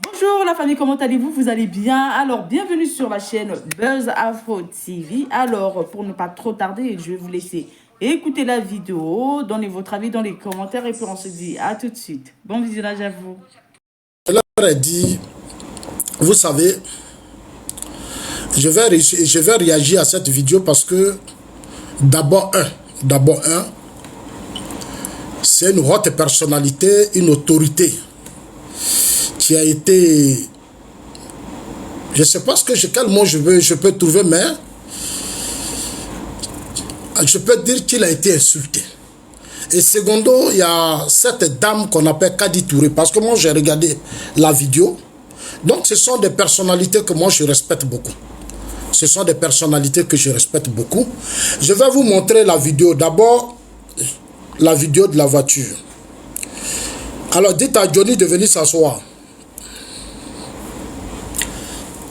Bonjour la famille, comment allez-vous? Vous allez bien? Alors, bienvenue sur la chaîne Buzz Afro TV. Alors, pour ne pas trop tarder, je vais vous laisser écouter la vidéo, donner votre avis dans les commentaires et puis on se dit à tout de suite. Bon visionnage à vous. Je leur ai dit, vous savez, je vais réagir à cette vidéo parce que d'abord c'est une haute personnalité, une autorité qui a été, je ne sais pas quel mot je peux trouver, mais je peux dire qu'il a été insulté. Et secondo, il y a cette dame qu'on appelle Kadi Touré, parce que moi j'ai regardé la vidéo. Donc ce sont des personnalités que moi je respecte beaucoup. Ce sont des personnalités que je respecte beaucoup. Je vais vous montrer la vidéo. D'abord, la vidéo de la voiture. Alors dites à Johnny de venir s'asseoir.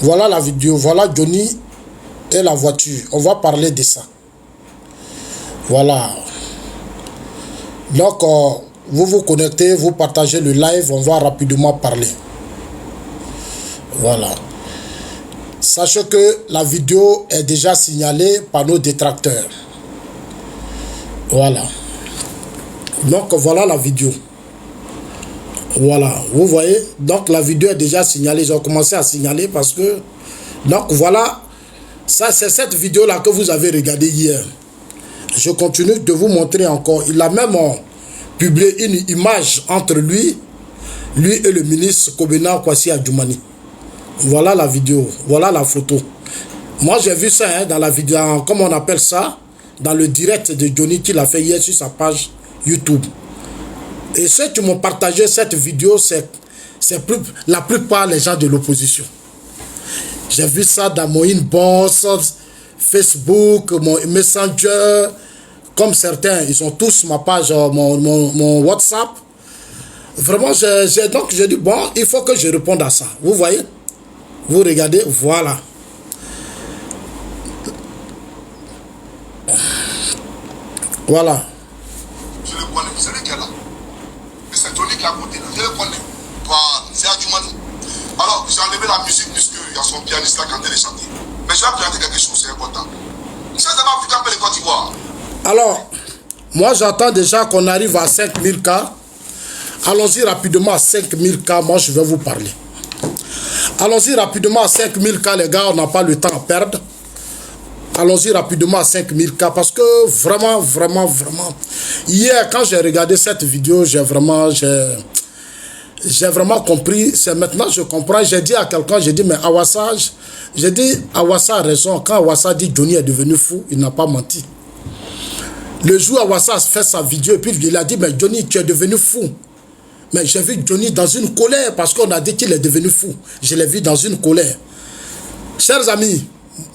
Voilà la vidéo. Voilà Johnny et la voiture. On va parler de ça. Voilà. Donc, vous vous connectez, vous partagez le live, on va rapidement parler. Voilà. Sachez que la vidéo est déjà signalée par nos détracteurs. Voilà. Donc, voilà la vidéo. Voilà. Vous voyez? Donc, la vidéo est déjà signalée. Ils ont commencé à signaler parce que... Donc, voilà. Ça, c'est cette vidéo-là que vous avez regardée hier. Je continue de vous montrer encore. Il a même publié une image entre lui et le ministre Kobena Kwasi Adjoumani. Voilà la vidéo, voilà la photo. Moi j'ai vu ça dans la vidéo, comme on appelle ça, dans le direct de Johnny qu'il a fait hier sur sa page YouTube. Et ceux qui m'ont partagé cette vidéo, c'est la plupart les gens de l'opposition. J'ai vu ça dans mon inbox, Facebook, mon Messenger, comme certains, ils ont tous ma page, mon WhatsApp. Vraiment, donc j'ai dit, bon, il faut que je réponde à ça. Vous voyez? Vous regardez, voilà. Voilà. Je le connais, c'est lui qui est là. C'est Johnny qui est à côté là, je le connais. C'est Adjoumani. Alors, j'ai enlevé la musique puisqu'il y a son pianiste là qui est en train de chanter. Mais je vais présenter quelque chose, c'est important. C'est ça m'a Afrique appelle Côte d'Ivoire. Alors, moi j'attends déjà qu'on arrive à 5000 cas. Allons-y rapidement à 5000 cas, moi je vais vous parler. Allons-y rapidement à 5000 cas, les gars, on n'a pas le temps à perdre. Allons-y rapidement à 5000 cas parce que vraiment, hier quand j'ai regardé cette vidéo, j'ai vraiment compris. C'est maintenant je comprends. J'ai dit à quelqu'un, j'ai dit, mais Awassa, Awassa a raison. Quand Awassa dit Johnny est devenu fou, il n'a pas menti. Le jour où Awassa fait sa vidéo et puis il a dit, mais Johnny, tu es devenu fou. Mais j'ai vu Johnny dans une colère parce qu'on a dit qu'il est devenu fou. Je l'ai vu dans une colère. Chers amis,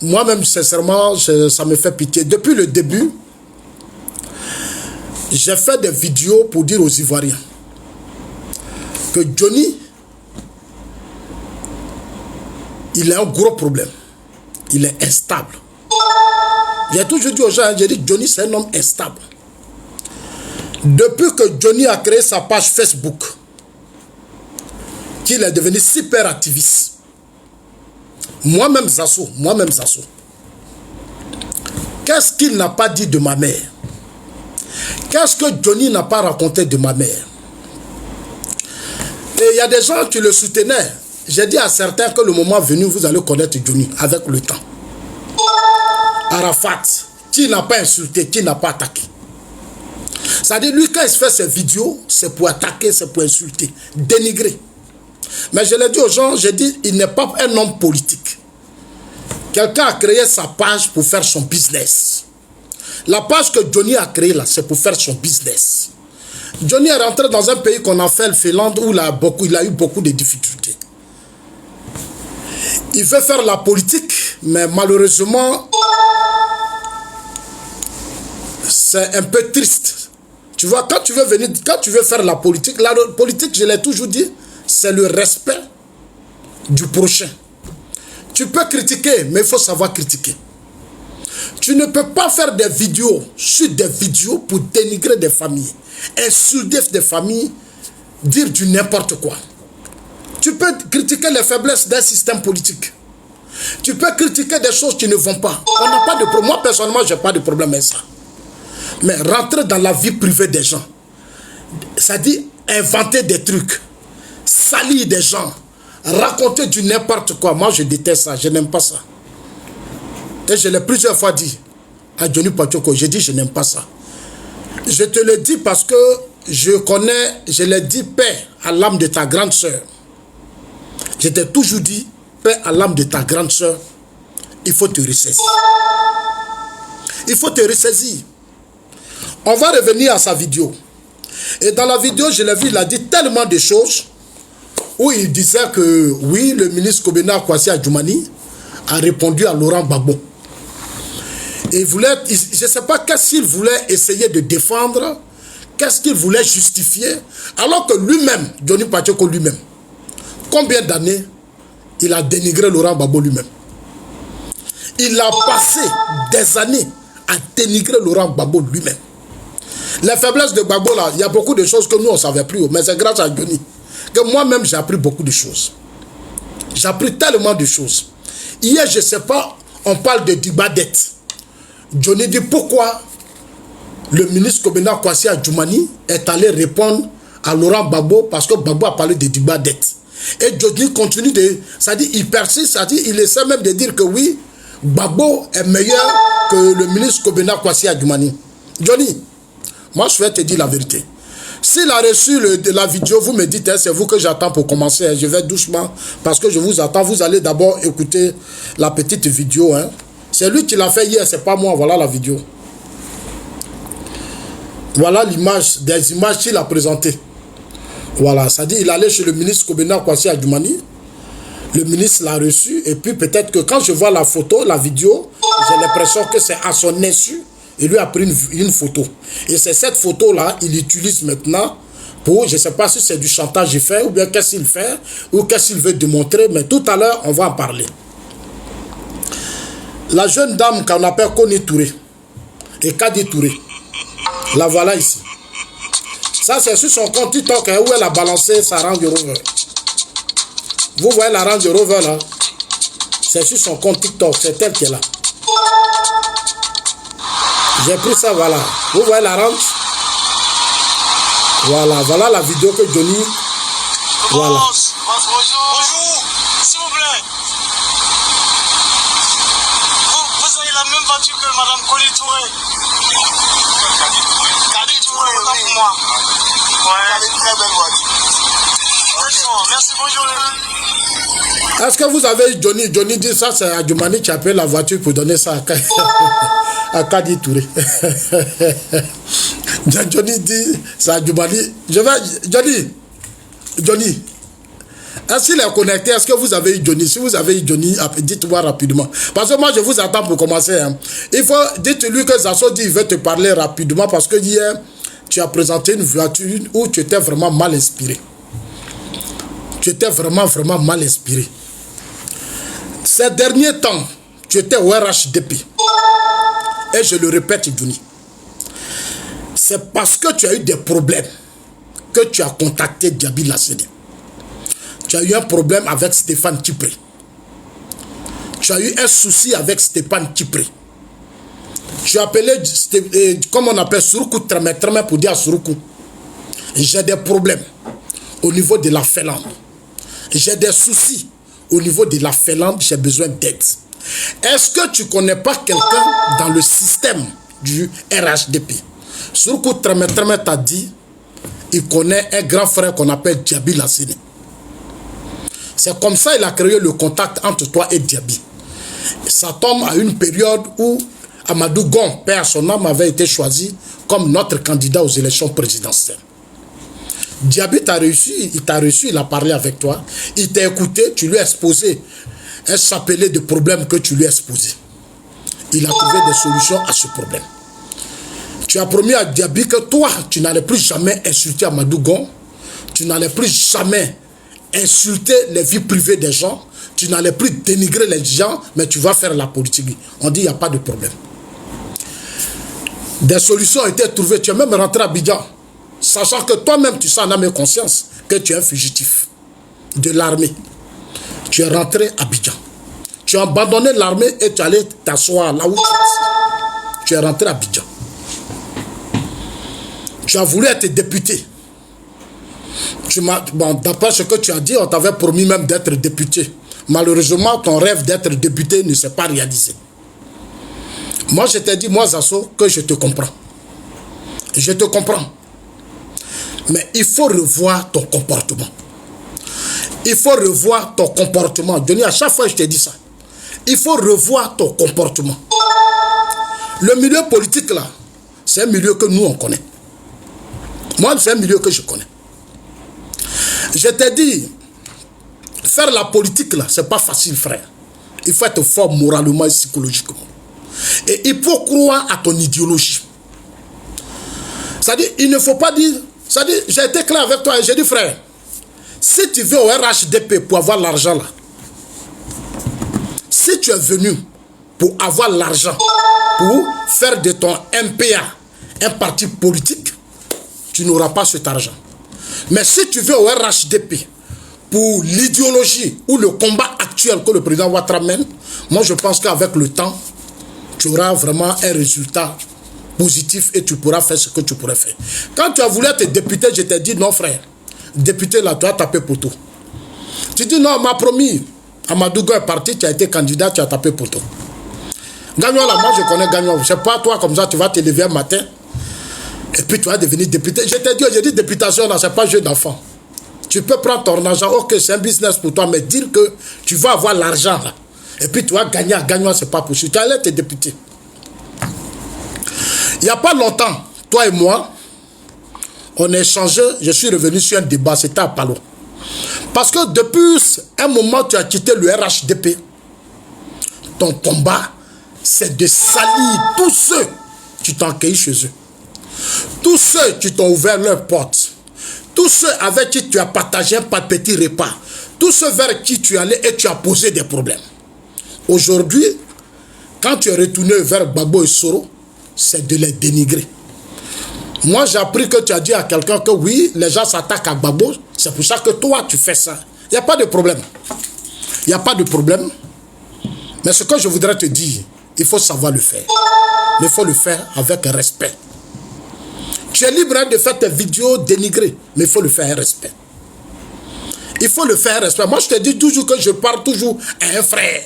moi-même, sincèrement, ça me fait pitié. Depuis le début, j'ai fait des vidéos pour dire aux Ivoiriens que Johnny, il a un gros problème. Il est instable. J'ai toujours dit aux gens, j'ai dit Johnny c'est un homme instable. Depuis que Johnny a créé sa page Facebook, qu'il est devenu super activiste. Moi-même Zasso. Qu'est-ce qu'il n'a pas dit de ma mère? Qu'est-ce que Johnny n'a pas raconté de ma mère? Et il y a des gens qui le soutenaient. J'ai dit à certains que le moment venu, vous allez connaître Johnny avec le temps. Arafat, qui n'a pas insulté, qui n'a pas attaqué. C'est-à-dire, lui, quand il fait ses vidéos, c'est pour attaquer, c'est pour insulter, dénigrer. Mais je l'ai dit aux gens, j'ai dit, il n'est pas un homme politique. Quelqu'un a créé sa page pour faire son business. La page que Johnny a créée là, c'est pour faire son business. Johnny est rentré dans un pays qu'on a fait le Finlande où il a eu beaucoup de difficultés. Il veut faire la politique, mais malheureusement, c'est un peu triste. Tu vois, quand tu veux faire la politique, je l'ai toujours dit, c'est le respect du prochain. Tu peux critiquer, mais il faut savoir critiquer. Tu ne peux pas faire des vidéos sur des vidéos pour dénigrer des familles, insulter des familles, dire du n'importe quoi. Tu peux critiquer les faiblesses d'un système politique. Tu peux critiquer des choses qui ne vont pas. On n'a pas de problème. Moi, personnellement, je n'ai pas de problème avec ça. Mais rentrer dans la vie privée des gens, ça dit inventer des trucs, salir des gens, raconter du n'importe quoi. Moi, je déteste ça. Je n'aime pas ça. Et je l'ai plusieurs fois dit à Johnny Pachoko. J'ai dit, je n'aime pas ça. Je te le dis parce que je connais, je l'ai dit, paix à l'âme de ta grande sœur. Je t'ai toujours dit, paix à l'âme de ta grande sœur, il faut te ressaisir. Il faut te ressaisir. On va revenir à sa vidéo. Et dans la vidéo, je l'ai vu, il a dit tellement de choses où il disait que, oui, le ministre Kobena Kwasi Adjoumani a répondu à Laurent Gbagbo. Et il voulait, je ne sais pas qu'est-ce qu'il voulait essayer de défendre, qu'est-ce qu'il voulait justifier, alors que lui-même, Johnny Pachoko lui-même, combien d'années il a dénigré Laurent Gbagbo lui-même. Il a passé des années à dénigrer Laurent Gbagbo lui-même. Les faiblesses de Gbagbo là, il y a beaucoup de choses que nous on ne savait plus, mais c'est grâce à Johnny que moi-même j'ai appris beaucoup de choses. J'ai appris tellement de choses. Hier, je ne sais pas, on parle de Dibadet. Johnny dit pourquoi le ministre Kobena Kwasi Adjoumani est allé répondre à Laurent Gbagbo parce que Gbagbo a parlé de Dibadet. Et Johnny continue de... Ça dit, il persiste, ça dit, il essaie même de dire que oui, Gbagbo est meilleur que le ministre Kobena Kwasi Adjoumani. Johnny, moi je vais te dire la vérité. S'il a reçu la vidéo, vous me dites, hein, c'est vous que j'attends pour commencer. Hein, je vais doucement parce que je vous attends. Vous allez d'abord écouter la petite vidéo. Hein. C'est lui qui l'a fait hier, c'est pas moi. Voilà la vidéo. Voilà l'image, des images qu'il a présentées. Voilà, ça dit, il allait chez le ministre Kobena Kwasi Adjoumani. Le ministre l'a reçu. Et puis peut-être que quand je vois la photo, la vidéo, j'ai l'impression que c'est à son insu. Il lui a pris une photo. Et c'est cette photo-là, il utilise maintenant pour, je ne sais pas si c'est du chantage qu'il fait, ou bien qu'est-ce qu'il fait, ou qu'est-ce qu'il veut démontrer, mais tout à l'heure, on va en parler. La jeune dame qu'on appelle Koni Touré, et Kadi Touré, la voilà ici. Ça, c'est sur son compte TikTok, hein, où elle a balancé sa Range Rover. Vous voyez la Range Rover, là? C'est sur son compte TikTok, c'est elle qui est là. J'ai pris ça, voilà. Vous voyez la range? Voilà, voilà la vidéo que Johnny... Voilà. Bonjour, s'il vous plaît. Vous avez la même voiture que Madame Koni Touré. Kadi Touré, autant pour moi. Ouais. Une très belle voiture. Merci, bonjour. Est-ce que vous avez Johnny dit ça, c'est Adjoumani qui a payé la voiture pour donner ça à Kadi Touré. Johnny dit, c'est Adjoumani. Johnny, est-ce qu'il est connecté? Est-ce que vous avez eu Johnny? Si vous avez eu Johnny, dites-moi rapidement. Parce que moi, je vous attends pour commencer. Hein. Il faut, dites-lui que Zasso dit, il veut te parler rapidement parce que hier, tu as présenté une voiture où tu étais vraiment mal inspiré. Tu étais vraiment mal inspiré. Ces derniers temps, tu étais au RHDP. Et je le répète, Johnny. C'est parce que tu as eu des problèmes que tu as contacté Diaby Lassene. Tu as eu un problème avec Stéphane Tipré. Tu as eu un souci avec Stéphane Tipré. Tu as appelé, comme on appelle, Suruku Tremé pour dire à Suruku, j'ai des problèmes au niveau de la Finlande. J'ai des soucis au niveau de la Finlande, j'ai besoin d'aide. Est-ce que tu ne connais pas quelqu'un dans le système du RHDP? Suruku Tremé t'a dit, il connaît un grand frère qu'on appelle Diaby Lassene. C'est comme ça qu'il a créé le contact entre toi et Diaby. Ça tombe à une période où Amadou Gon, père son âme, avait été choisi comme notre candidat aux élections présidentielles. Diaby t'a reçu, il a parlé avec toi, il t'a écouté, tu lui as exposé un chapelet de problèmes que tu lui as exposé. Il a trouvé des solutions à ce problème. Tu as promis à Diaby que toi, tu n'allais plus jamais insulter Amadou Gon, tu n'allais plus jamais insulter les vies privées des gens, tu n'allais plus dénigrer les gens, mais tu vas faire la politique. On dit il n'y a pas de problème. Des solutions ont été trouvées. Tu es même rentré à Abidjan, sachant que toi-même, tu sais en âme et conscience que tu es un fugitif de l'armée. Tu es rentré à Abidjan. Tu as abandonné l'armée et tu es allé t'asseoir là où tu es assis. Tu es rentré à Abidjan. Tu as voulu être député. Bon, d'après ce que tu as dit, on t'avait promis même d'être député. Malheureusement, ton rêve d'être député ne s'est pas réalisé. Moi, je t'ai dit, moi, Zasso, que je te comprends. Je te comprends. Mais il faut revoir ton comportement. Il faut revoir ton comportement. Denis, à chaque fois, je te dis ça. Il faut revoir ton comportement. Le milieu politique, là, c'est un milieu que nous, on connaît. Moi, c'est un milieu que je connais. Je t'ai dit, faire la politique, là, c'est pas facile, frère. Il faut être fort moralement et psychologiquement. Et il faut croire à ton idéologie. C'est-à-dire, il ne faut pas dire... C'est-à-dire, j'ai été clair avec toi et j'ai dit, frère, si tu veux au RHDP pour avoir l'argent là, si tu es venu pour avoir l'argent, pour faire de ton MPA un parti politique, tu n'auras pas cet argent. Mais si tu veux au RHDP pour l'idéologie ou le combat actuel que le président Ouattara mène, moi je pense qu'avec le temps, tu auras vraiment un résultat positif et tu pourras faire ce que tu pourrais faire. Quand tu as voulu être député, je t'ai dit non frère, député là, tu as tapé poteau. Tu dis non, on m'a promis, Amadougo est parti, tu as été candidat, tu as tapé poteau. Gagnon là, moi je connais Gagnon, je sais pas toi comme ça, tu vas te lever un matin et puis tu vas devenir député. Je t'ai dit, j'ai dit députation là, c'est pas jeu d'enfant. Tu peux prendre ton argent, ok c'est un business pour toi, mais dire que tu vas avoir l'argent là, et puis tu vas gagner à Gagnon, c'est pas possible. Tu allais être député. Il n'y a pas longtemps, toi et moi, on a échangé, je suis revenu sur un débat, c'était à Palo. Parce que depuis un moment, tu as quitté le RHDP. Ton combat, c'est de salir tous ceux qui t'ont accueilli chez eux. Tous ceux qui t'ont ouvert leurs portes. Tous ceux avec qui tu as partagé un petit repas. Tous ceux vers qui tu es allé et tu as posé des problèmes. Aujourd'hui, quand tu es retourné vers Gbagbo et Soro, c'est de les dénigrer. Moi, j'ai appris que tu as dit à quelqu'un que oui, les gens s'attaquent à Gbagbo. C'est pour ça que toi, tu fais ça. Il n'y a pas de problème. Il n'y a pas de problème. Mais ce que je voudrais te dire, il faut savoir le faire. Mais il faut le faire avec respect. Tu es libre de faire tes vidéos dénigrées, mais il faut le faire avec respect. Il faut le faire avec respect. Moi, je te dis toujours que je parle toujours à un frère.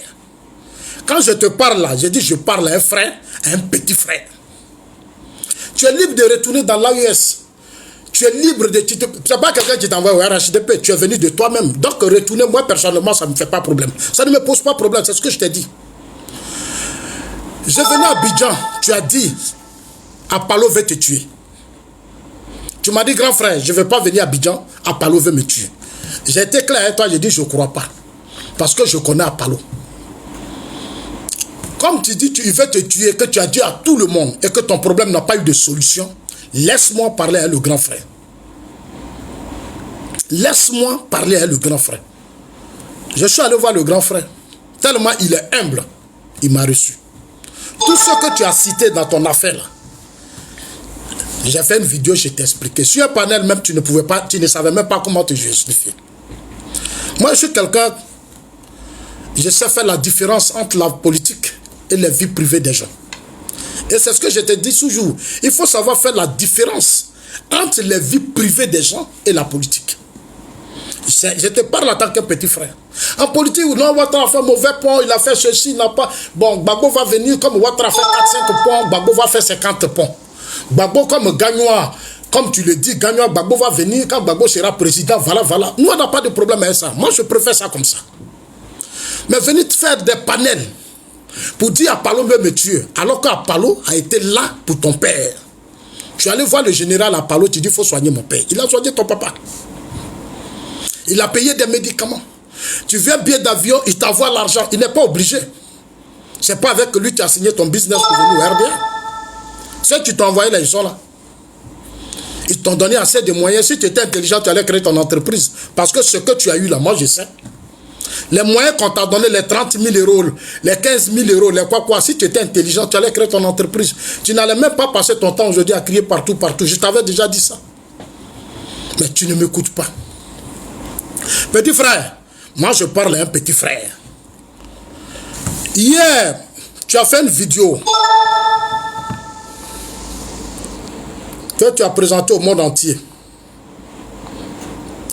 Quand je te parle là, je dis je parle à un frère, à un petit frère. Tu es libre de retourner dans l'AUS. Tu es libre de... Ce n'est pas quelqu'un qui t'envoie au RHDP. Tu es venu de toi-même. Donc retourner, moi personnellement, ça ne me fait pas problème. Ça ne me pose pas problème, c'est ce que je t'ai dit. Je venais à Abidjan, tu as dit, Apalo veut te tuer. Tu m'as dit, grand frère, je ne vais pas venir à Abidjan, Apalo veut me tuer. J'ai été clair avec toi, j'ai dit, je ne crois pas. Parce que je connais Apalo. Comme tu dis, il veut te tuer, que tu as dit à tout le monde et que ton problème n'a pas eu de solution, laisse-moi parler à le grand frère. Laisse-moi parler à le grand frère. Je suis allé voir le grand frère. Tellement il est humble, il m'a reçu. Tout ce que tu as cité dans ton affaire là, j'ai fait une vidéo, je t'ai expliqué. Sur un panel même, tu ne savais même pas comment te justifier. Moi, je suis quelqu'un, je sais faire la différence entre la politique et les vies privées des gens. Et c'est ce que je te dis toujours. Il faut savoir faire la différence entre les vies privées des gens et la politique. Je te parle en tant que petit frère. En politique, non, Ouattara a fait mauvais pont, il a fait ceci, il n'a pas... Bon, Gbagbo va venir, comme Ouattara a fait 4-5 ponts, Gbagbo va faire 50 ponts. Gbagbo, comme Gagnoa, comme tu le dis, Gagnoa, Gbagbo va venir, quand Gbagbo sera président, voilà, voilà. Nous, on n'a pas de problème avec ça. Moi, je préfère ça comme ça. Mais venir te faire des panels pour dire Apalo veut me tuer, alors qu'Apalo a été là pour ton père. Tu es allé voir le général Apalo, tu dis, il faut soigner mon père. Il a soigné ton papa. Il a payé des médicaments. Tu viens billet d'avion, il t'envoie l'argent. Il n'est pas obligé. C'est pas avec lui que tu as signé ton business pour venir au RDA. Ceux qui t'ont envoyé là, ils sont là. Ils t'ont donné assez de moyens. Si tu étais intelligent, tu allais créer ton entreprise. Parce que ce que tu as eu là, moi je sais. Les moyens qu'on t'a donné, les 30 000 euros, les 15 000 euros, les quoi. Si tu étais intelligent, tu allais créer ton entreprise. Tu n'allais même pas passer ton temps aujourd'hui à crier partout. Je t'avais déjà dit ça. Mais tu ne m'écoutes pas. Petit frère, moi je parle à un petit frère. Hier, tu as fait une vidéo que tu as présentée au monde entier.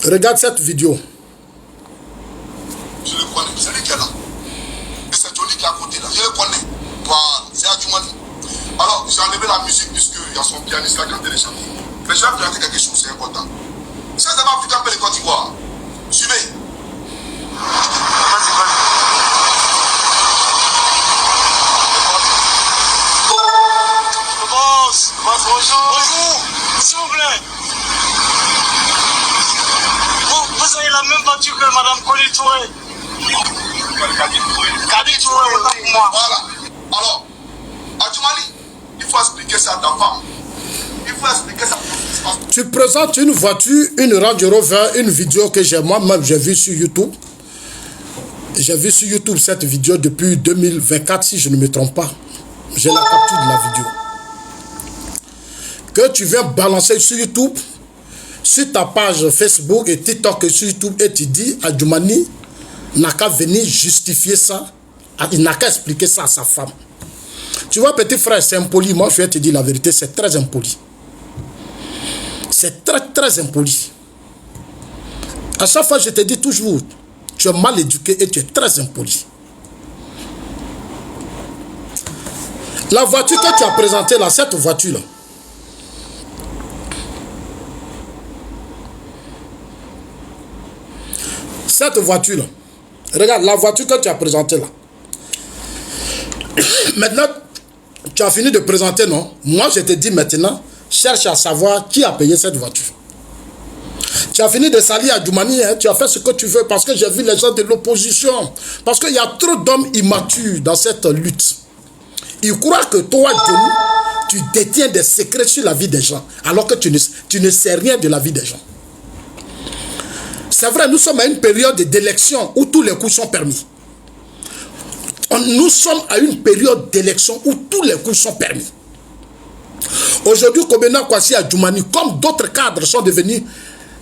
Regarde cette vidéo. Je le connais, c'est lui qui est là. Et c'est Johnny qui est à côté là, je le connais. C'est Adjumani. Alors, j'ai enlevé la musique puisqu'il y a son pianiste là qui a téléchargé. Mais je vais présenter quelque chose, c'est important. C'est d'abord Africain Pélé Côte d'Ivoire. Suivez. Vas-y. Bonjour. S'il vous plaît. Vous avez la même voiture que Madame Koli Touré. Kadi Touré, autant pour moi. Voilà. Alors, Adjumani, il faut expliquer ça à ta femme. Il faut expliquer ça. Tu présentes une voiture, une Range Rover, une vidéo que moi-même j'ai vue sur YouTube. J'ai vu sur YouTube cette vidéo depuis 2024, si je ne me trompe pas. J'ai la capture de la vidéo. Que tu viens balancer sur YouTube, sur ta page Facebook et TikTok et sur YouTube, et tu dis Adjumani n'a qu'à venir justifier ça, il n'a qu'à expliquer ça à sa femme. Tu vois, petit frère, c'est impoli. Moi, je vais te dire la vérité, c'est très impoli. C'est très, très impoli. À chaque fois, je te dis toujours, tu es mal éduqué et tu es très impoli. La voiture que tu as présentée là, cette voiture-là, regarde, la voiture que tu as présentée là. Maintenant, tu as fini de présenter, non? Moi, je te dis maintenant, cherche à savoir qui a payé cette voiture. Tu as fini de salir Adjumani, hein? Tu as fait ce que tu veux parce que j'ai vu les gens de l'opposition. Parce qu'il y a trop d'hommes immatures dans cette lutte. Ils croient que toi, Johnny, tu détiens des secrets sur la vie des gens, alors que tu ne sais rien de la vie des gens. C'est vrai, nous sommes à une période d'élection où tous les coups sont permis. Nous sommes à une période d'élection où tous les coups sont permis. Aujourd'hui, Kobena Kwasi Adjumani, comme d'autres cadres sont devenus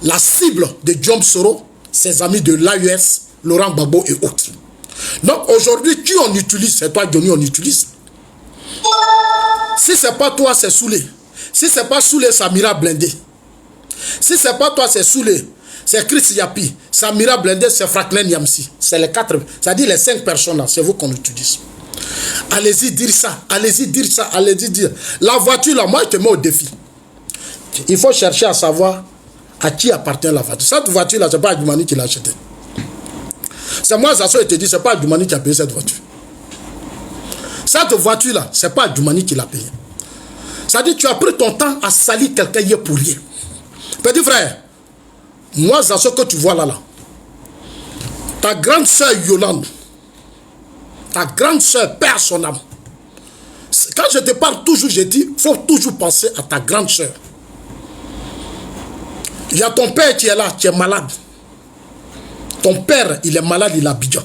la cible de Diom Soro, ses amis de l'AUS, Laurent Gbagbo et autres. Donc aujourd'hui, qui on utilise? C'est toi, Johnny, on utilise. Si ce n'est pas toi, c'est Soulé. Si ce n'est pas Soulé, Samira Blindé. Si ce n'est pas toi, c'est Soulé. C'est Chris Yapi, Samira Blindé, c'est Franklin Yamsi. C'est les 4, c'est-à-dire les 5 personnes là, c'est vous qu'on utilise. Allez-y dire ça, allez-y dire ça, allez-y dire. La voiture là, moi je te mets au défi. Il faut chercher à savoir à qui appartient la voiture. Cette voiture là, c'est pas Adjumani qui l'a achetée. C'est moi, Zasso, je te dis, c'est pas Adjumani qui a payé cette voiture. Cette voiture là, c'est pas Adjumani qui l'a payée. C'est-à-dire tu as pris ton temps à salir quelqu'un hier pour rien. Petit frère, moi, c'est ce que tu vois là. Ta grande soeur Yolande, ta grande soeur perd son âme. Quand je te parle toujours, je dis, il faut toujours penser à ta grande soeur. Il y a ton père qui est là, qui est malade. Ton père, il est malade, il a Abidjan.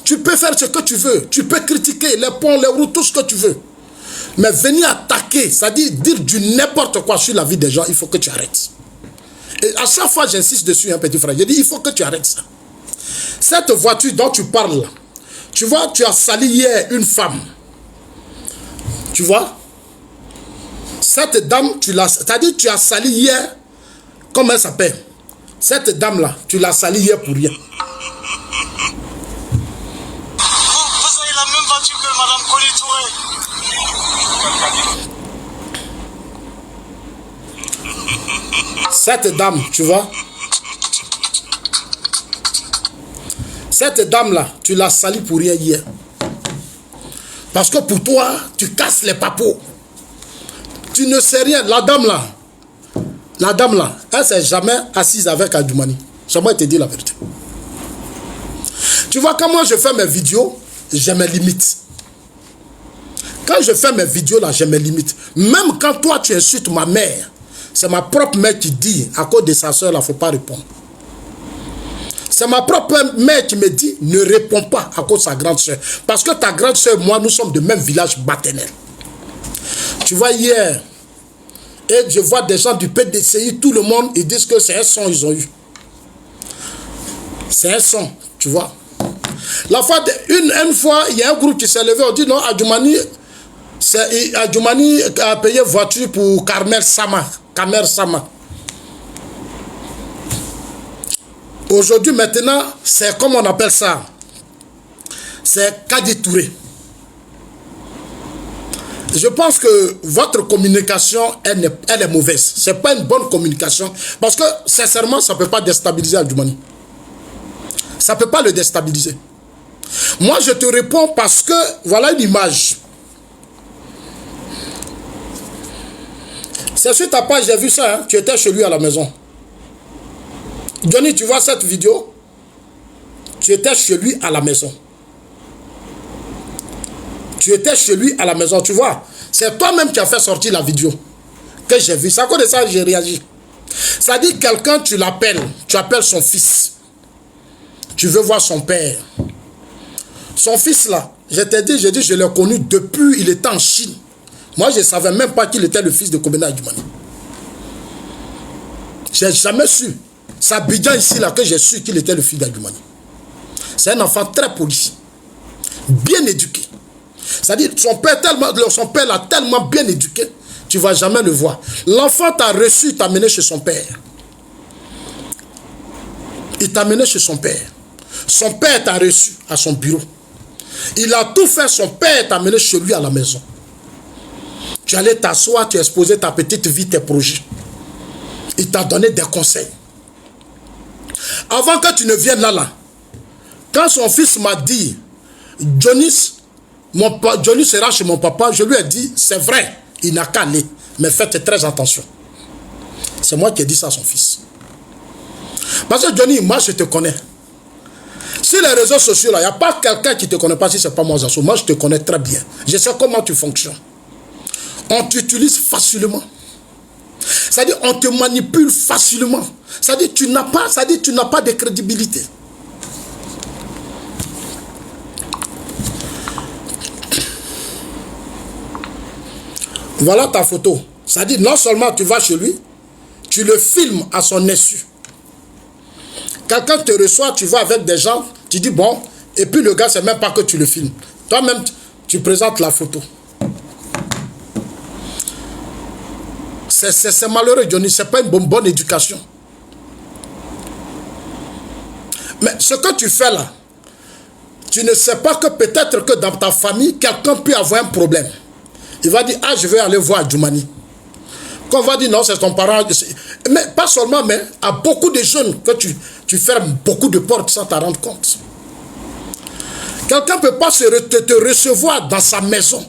Tu peux faire ce que tu veux. Tu peux critiquer les ponts, les routes, tout ce que tu veux. Mais venir attaquer, c'est-à-dire dire du n'importe quoi sur la vie des gens, il faut que tu arrêtes. Et à chaque fois, j'insiste dessus, petit frère. Je dis, il faut que tu arrêtes ça. Cette voiture dont tu parles, tu vois, tu as sali hier une femme. Tu vois? Cette dame, c'est-à-dire, tu as sali hier, comment elle s'appelle? Cette dame-là, tu l'as sali hier pour rien. Vous avez la même voiture que Madame Koli Touré. Cette dame, tu vois, cette dame-là, tu l'as sali pour rien hier. Parce que pour toi, tu casses les papos. Tu ne sais rien. La dame là, elle ne s'est jamais assise avec Adjumani. J'aimerais te dire la vérité. Tu vois, quand moi je fais mes vidéos, j'ai mes limites. Quand je fais mes vidéos là, j'ai mes limites. Même quand toi tu insultes ma mère, c'est ma propre mère qui dit, à cause de sa soeur là, il ne faut pas répondre. C'est ma propre mère qui me dit, ne réponds pas à cause de sa grande soeur. Parce que ta grande soeur et moi, nous sommes de même village maternel. Tu vois, hier, et je vois des gens du PDCI, tout le monde, ils disent que c'est un son ils ont eu. C'est un son, tu vois. La fois, une fois, il y a un groupe qui s'est levé, on dit non, Adjoumani a payé voiture pour Carmel Sama. Aujourd'hui, maintenant, c'est comme on appelle ça. C'est Kadi Touré. Je pense que votre communication, elle est mauvaise. Ce n'est pas une bonne communication. Parce que, sincèrement, ça ne peut pas déstabiliser Adjoumani. Ça ne peut pas le déstabiliser. Moi, je te réponds parce que, voilà une image. C'est sur ta page, j'ai vu ça, hein? Tu étais chez lui à la maison. Johnny, tu vois cette vidéo? Tu étais chez lui à la maison. Tu étais chez lui à la maison, tu vois. C'est toi-même qui as fait sortir la vidéo que j'ai vue. C'est à cause de ça que j'ai réagi. Ça dit quelqu'un, tu l'appelles. Tu appelles son fils. Tu veux voir son père. Son fils là, je t'ai dit, je l'ai connu depuis il était en Chine. Moi, je ne savais même pas qu'il était le fils de Kobena Adjoumani. Je n'ai jamais su. C'est à Abidjan ici là que j'ai su qu'il était le fils d'Adjoumani. C'est un enfant très poli. Bien éduqué. C'est-à-dire, son père l'a tellement bien éduqué, tu ne vas jamais le voir. L'enfant t'a reçu, t'a amené chez son père. Il t'a amené chez son père. Son père t'a reçu à son bureau. Il a tout fait, son père t'a amené chez lui à la maison. Tu allais t'asseoir, tu exposais ta petite vie, tes projets. Il t'a donné des conseils. Avant que tu ne viennes là, quand son fils m'a dit, Johnny sera chez mon papa, je lui ai dit, c'est vrai, il n'a qu'à aller, mais faites très attention. C'est moi qui ai dit ça à son fils. Parce que Johnny, moi je te connais. Sur les réseaux sociaux, il n'y a pas quelqu'un qui ne te connaît pas si ce n'est pas moi, Zasso. Moi je te connais très bien. Je sais comment tu fonctionnes. On t'utilise facilement. C'est-à-dire, on te manipule facilement. C'est-à-dire, tu n'as pas de crédibilité. Voilà ta photo. C'est-à-dire, non seulement tu vas chez lui, tu le filmes à son insu. Quelqu'un te reçoit, tu vas avec des gens, tu dis bon, et puis le gars, c'est même pas que tu le filmes. Toi-même, tu présentes la photo. C'est malheureux, Johnny, c'est pas une bonne éducation. Mais ce que tu fais là, tu ne sais pas que peut-être que dans ta famille, quelqu'un peut avoir un problème. Il va dire, ah, je vais aller voir Adjoumani. Quand on va dire, non, c'est ton parent. Mais pas seulement, mais à beaucoup de jeunes que tu fermes beaucoup de portes sans t'en rendre compte. Quelqu'un ne peut pas te recevoir dans sa maison.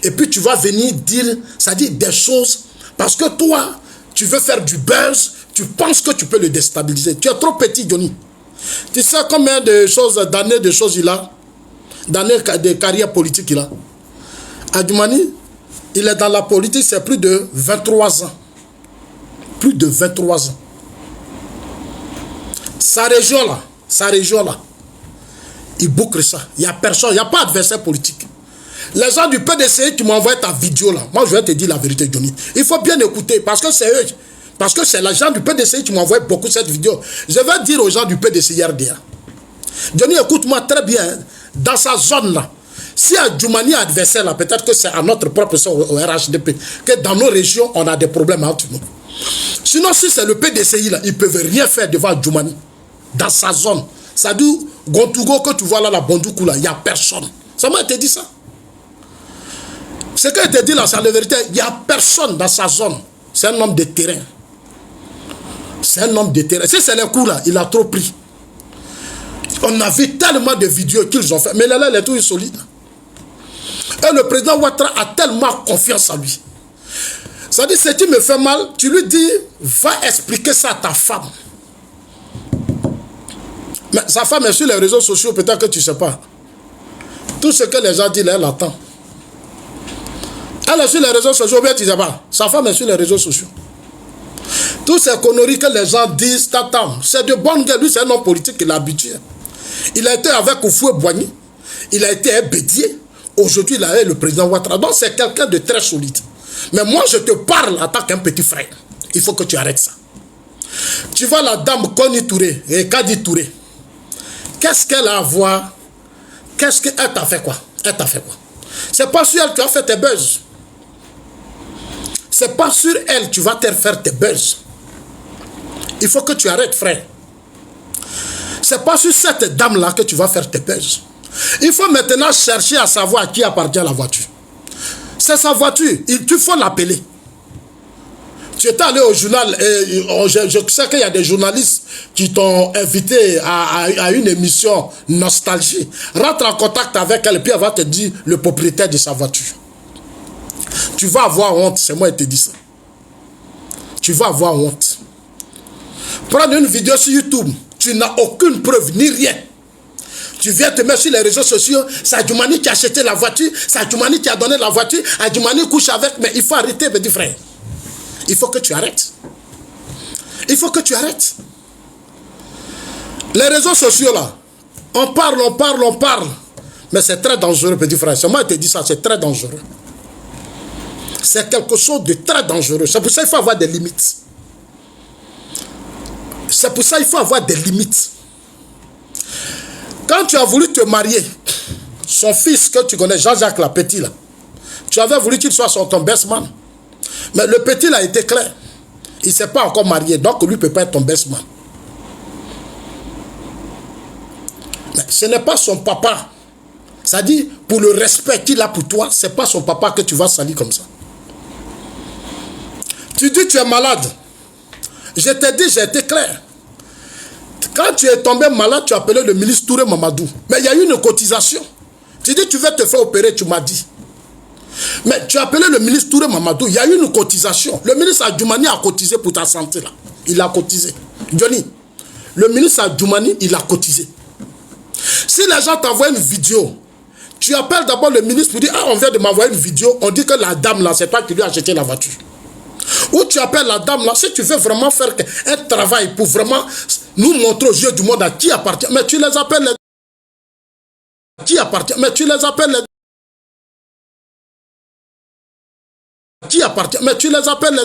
Et puis tu vas venir dire, c'est-à-dire des choses, parce que toi, tu veux faire du buzz, tu penses que tu peux le déstabiliser. Tu es trop petit, Johnny. Tu sais combien d'années de choses il a? D'années de carrière politique il a? Adjoumani, il est dans la politique, c'est plus de 23 ans. Plus de 23 ans. Sa région là, il boucle ça. Il n'y a personne, il n'y a pas d'adversaire politique. Les gens du PDCI qui m'ont envoyé ta vidéo là, moi je vais te dire la vérité, Johnny. Il faut bien écouter parce que c'est eux. Parce que c'est les gens du PDCI qui m'ont envoyé beaucoup cette vidéo. Je vais dire aux gens du PDCI RDA. Johnny, écoute-moi très bien. Hein, dans sa zone là, si Adjoumani est adversaire là, peut-être que c'est à notre propre sein au RHDP, que dans nos régions, on a des problèmes entre nous. Sinon, si c'est le PDCI là, ils ne peuvent rien faire devant Adjoumani. Dans sa zone. Ça dit, Gontougo, que tu vois là, la Bondoukou là, il n'y a personne. Ça m'a été dit ça. Ce qu'il te dit là, c'est la vérité. Il n'y a personne dans sa zone. C'est un homme de terrain. C'est un homme de terrain. Si c'est les coups là, il a trop pris. On a vu tellement de vidéos qu'ils ont fait. Mais là, il est tout solide. Et le président Ouattara a tellement confiance en lui. Ça dit, ce qui me fait mal, tu lui dis, va expliquer ça à ta femme. Mais sa femme est sur les réseaux sociaux, peut-être que tu ne sais pas. Tout ce que les gens disent, elle attend. Elle est sur les réseaux sociaux, bien tu ne sais pas. Sa femme est sur les réseaux sociaux. Toutes ces conneries que les gens disent, tatam, c'est de bonne guerre. Lui, c'est un homme politique, il est habitué. Il a été avec Houphouët-Boigny, il a été un bédier. Aujourd'hui, il est le président Ouattara. Donc, c'est quelqu'un de très solide. Mais moi, je te parle en tant qu'un petit frère. Il faut que tu arrêtes ça. Tu vois la dame Koni Touré et Kadi Touré. Qu'est-ce qu'elle a à voir? Qu'est-ce qu'elle t'a fait quoi? Elle t'a fait quoi? C'est pas sur elle que tu as fait tes buzz. C'est pas sur elle que tu vas te faire tes buzz. Il faut que tu arrêtes, frère. C'est pas sur cette dame-là que tu vas faire tes buzz. Il faut maintenant chercher à savoir à qui appartient la voiture. C'est sa voiture. Il faut l'appeler. Tu étais allé au journal et je sais qu'il y a des journalistes qui t'ont invité à une émission Nostalgie. Rentre en contact avec elle et puis elle va te dire le propriétaire de sa voiture. Tu vas avoir honte, c'est moi qui te dis ça. Tu vas avoir honte. Prendre une vidéo sur YouTube, tu n'as aucune preuve ni rien. Tu viens te mettre sur les réseaux sociaux, c'est Adjoumani qui a acheté la voiture, c'est Adjoumani qui a donné la voiture, Adjoumani couche avec, mais il faut arrêter, petit frère. Il faut que tu arrêtes. Il faut que tu arrêtes. Les réseaux sociaux là, on parle. Mais c'est très dangereux, petit frère. C'est moi qui te dis ça, c'est très dangereux. C'est quelque chose de très dangereux. C'est pour ça qu'il faut avoir des limites. C'est pour ça qu'il faut avoir des limites. Quand tu as voulu te marier, son fils que tu connais, Jean-Jacques la petit là, tu avais voulu qu'il soit ton best man. Mais le petit là était clair. Il ne s'est pas encore marié, donc lui ne peut pas être ton best man. Mais ce n'est pas son papa. Ça dit, pour le respect qu'il a pour toi, ce n'est pas son papa que tu vas salir comme ça. Tu dis tu es malade. Je t'ai dit, j'ai été clair. Quand tu es tombé malade, tu as appelé le ministre Touré Mamadou. Mais il y a eu une cotisation. Tu dis tu veux te faire opérer, tu m'as dit. Mais tu as appelé le ministre Touré Mamadou, il y a eu une cotisation. Le ministre Adjoumani a cotisé pour ta santé là. Il a cotisé. Johnny, le ministre Adjoumani, il a cotisé. Si les gens t'envoient une vidéo, tu appelles d'abord le ministre pour dire, ah, on vient de m'envoyer une vidéo, on dit que la dame là, c'est toi qui lui as acheté la voiture. Ou tu appelles la dame là, si tu veux vraiment faire un travail pour vraiment nous montrer aux yeux du monde à qui appartient, mais tu les appelles les... Qui appartient, mais tu les appelles les... Qui appartient, mais tu les appelles les...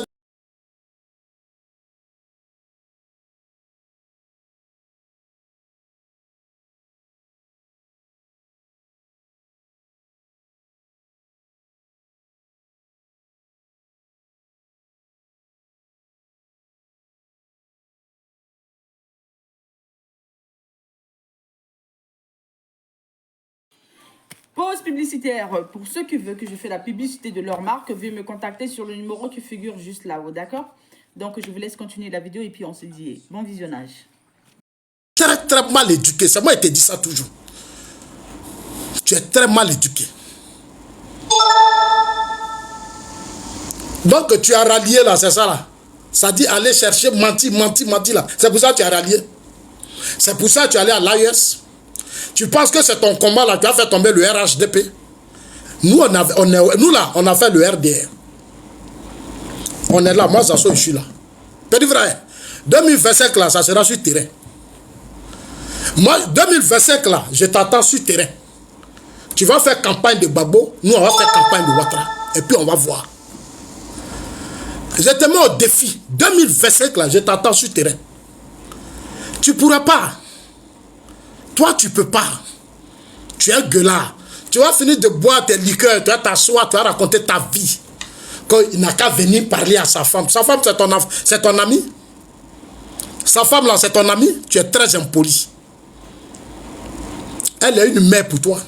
Pause publicitaire. Pour ceux qui veulent que je fasse la publicité de leur marque, veuillez me contacter sur le numéro qui figure juste là-haut, d'accord? Donc, je vous laisse continuer la vidéo et puis on se dit bon visionnage. Très mal éduqué. C'est moi qui te dis ça toujours. Tu es très mal éduqué. Donc, tu as rallié là, c'est ça là. Ça dit aller chercher, menti là. C'est pour ça que tu as rallié. C'est pour ça que tu es allé à l'AES. Tu penses que c'est ton combat là qui a fait tomber le RHDP? Nous, on a fait le RDR. On est là, moi, ça je suis là. Petit frère, 2025 là, ça sera sur terrain. Moi, 2025 là, je t'attends sur terrain. Tu vas faire campagne de Babo, nous, on va faire campagne de Ouattara. Et puis, on va voir. Je te mets au défi. 2025 là, je t'attends sur terrain. Tu ne pourras pas. Toi, tu ne peux pas. Tu es un gueulard. Tu vas finir de boire tes liqueurs, tu vas t'asseoir, tu vas raconter ta vie. Quand il n'a qu'à venir parler à sa femme. Sa femme, c'est ton ami. Sa femme, là, c'est ton ami. Tu es très impoli. Elle est une mère pour toi.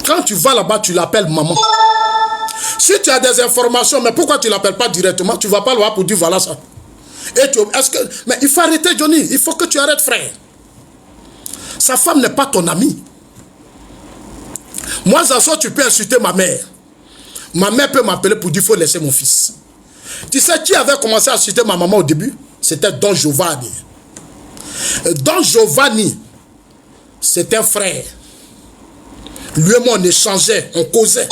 Quand tu vas là-bas, tu l'appelles maman. Si tu as des informations, mais pourquoi tu ne l'appelles pas directement? Tu ne vas pas le voir pour dire voilà ça. Mais il faut arrêter, Johnny. Il faut que tu arrêtes, frère. Sa femme n'est pas ton amie. Moi, ça tu peux insulter ma mère. Ma mère peut m'appeler pour dire qu'il faut laisser mon fils. Tu sais qui avait commencé à insulter ma maman au début? C'était Don Giovanni. Don Giovanni, c'est un frère. Lui et moi, on échangeait, on causait.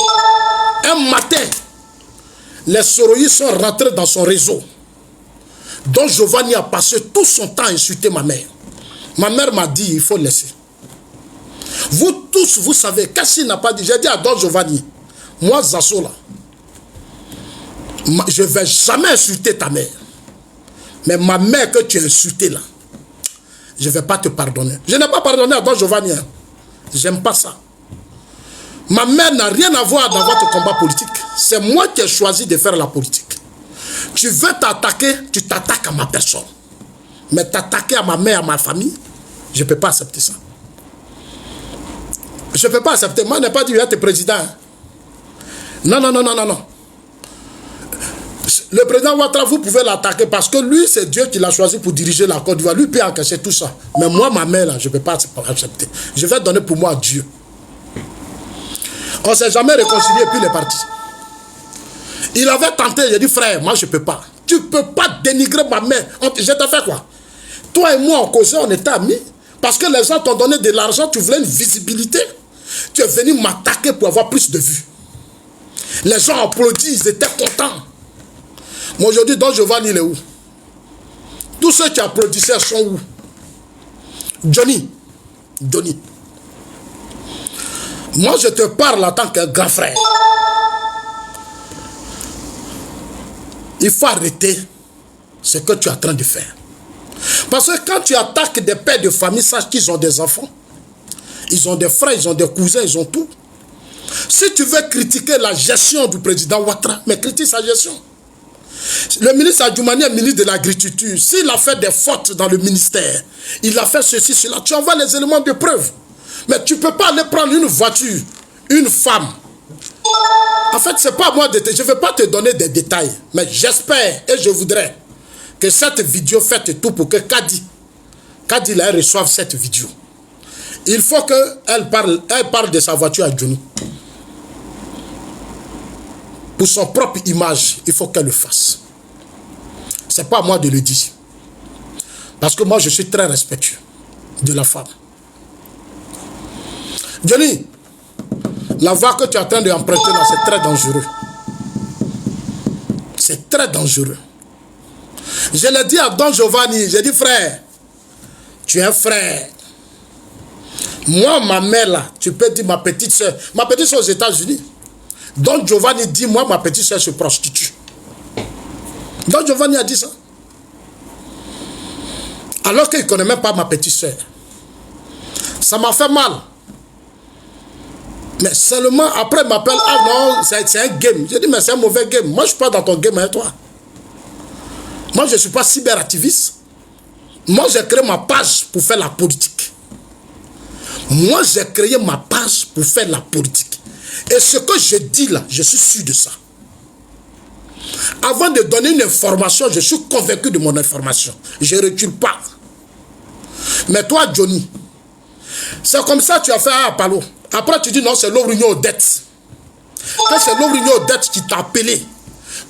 Un matin, les Soroïs sont rentrés dans son réseau. Don Giovanni a passé tout son temps à insulter ma mère. Ma mère m'a dit, il faut laisser. Vous tous, vous savez, qu'est-ce qu'il n'a pas dit? J'ai dit à Don Giovanni, moi, Zasso, là, je ne vais jamais insulter ta mère. Mais ma mère que tu as insultée, là, je ne vais pas te pardonner. Je n'ai pas pardonné à Don Giovanni. Hein. J'aime pas ça. Ma mère n'a rien à voir dans votre combat politique. C'est moi qui ai choisi de faire la politique. Tu veux t'attaquer, tu t'attaques à ma personne. Mais t'attaquer à ma mère, à ma famille, je ne peux pas accepter ça. Je ne peux pas accepter. Moi, je n'ai pas dit être président. Hein. Non, non, non, non, non, non. Le président Ouattara, vous pouvez l'attaquer parce que lui, c'est Dieu qui l'a choisi pour diriger la Côte d'Ivoire. Lui peut encaisser tout ça. Mais moi, ma mère, là, je ne peux pas accepter. Je vais donner pour moi à Dieu. On ne s'est jamais réconcilié, puis il est parti. Il avait tenté, j'ai dit, frère, moi, je ne peux pas. Tu ne peux pas dénigrer ma mère. Je te fais quoi? Toi et moi, on causait, on était amis. Parce que les gens t'ont donné de l'argent, tu voulais une visibilité. Tu es venu m'attaquer pour avoir plus de vues. Les gens applaudissent, ils étaient contents. Mais aujourd'hui, Don Giovanni, il est où? Tous ceux qui applaudissaient sont où? Johnny. Johnny. Moi, je te parle en tant que grand frère. Il faut arrêter ce que tu es en train de faire. Parce que quand tu attaques des pères de famille, sache qu'ils ont des enfants. Ils ont des frères, ils ont des cousins, ils ont tout. Si tu veux critiquer la gestion du président Ouattara, mais critique sa gestion. Le ministre Adjoumani est ministre de l'Agriculture. S'il a fait des fautes dans le ministère, il a fait ceci, cela, tu envoies les éléments de preuve. Mais tu ne peux pas aller prendre une voiture, une femme. En fait, c'est pas moi, je ne vais pas te donner des détails. Mais j'espère et je voudrais que cette vidéo fasse tout pour que Kadi là, reçoive cette vidéo. Il faut qu'elle parle de sa voiture à Johnny. Pour son propre image, il faut qu'elle le fasse. C'est pas à moi de le dire. Parce que moi, je suis très respectueux de la femme. Johnny, la voie que tu es en train d'emprunter là, c'est très dangereux. C'est très dangereux. Je l'ai dit à Don Giovanni, j'ai dit frère, tu es un frère. Moi, ma mère là, tu peux dire ma petite soeur aux États-Unis. Don Giovanni dit, moi, ma petite soeur se prostitue. Don Giovanni a dit ça. Alors qu'il ne connaît même pas ma petite soeur. Ça m'a fait mal. Mais seulement après, il m'appelle, ah non, c'est un game. J'ai dit, mais c'est un mauvais game. Moi, je ne suis pas dans ton game, hein, toi. Moi, je ne suis pas cyberactiviste. Moi, j'ai créé ma page pour faire la politique. Moi, j'ai créé ma page pour faire la politique. Et ce que je dis là, je suis sûr de ça. Avant de donner une information, je suis convaincu de mon information. Je ne recule pas. Mais toi, Johnny, c'est comme ça que tu as fait à Apollo. Après, tu dis non, c'est l'Obrignon Odette. Quand c'est l'Obrignon Odette qui t'a appelé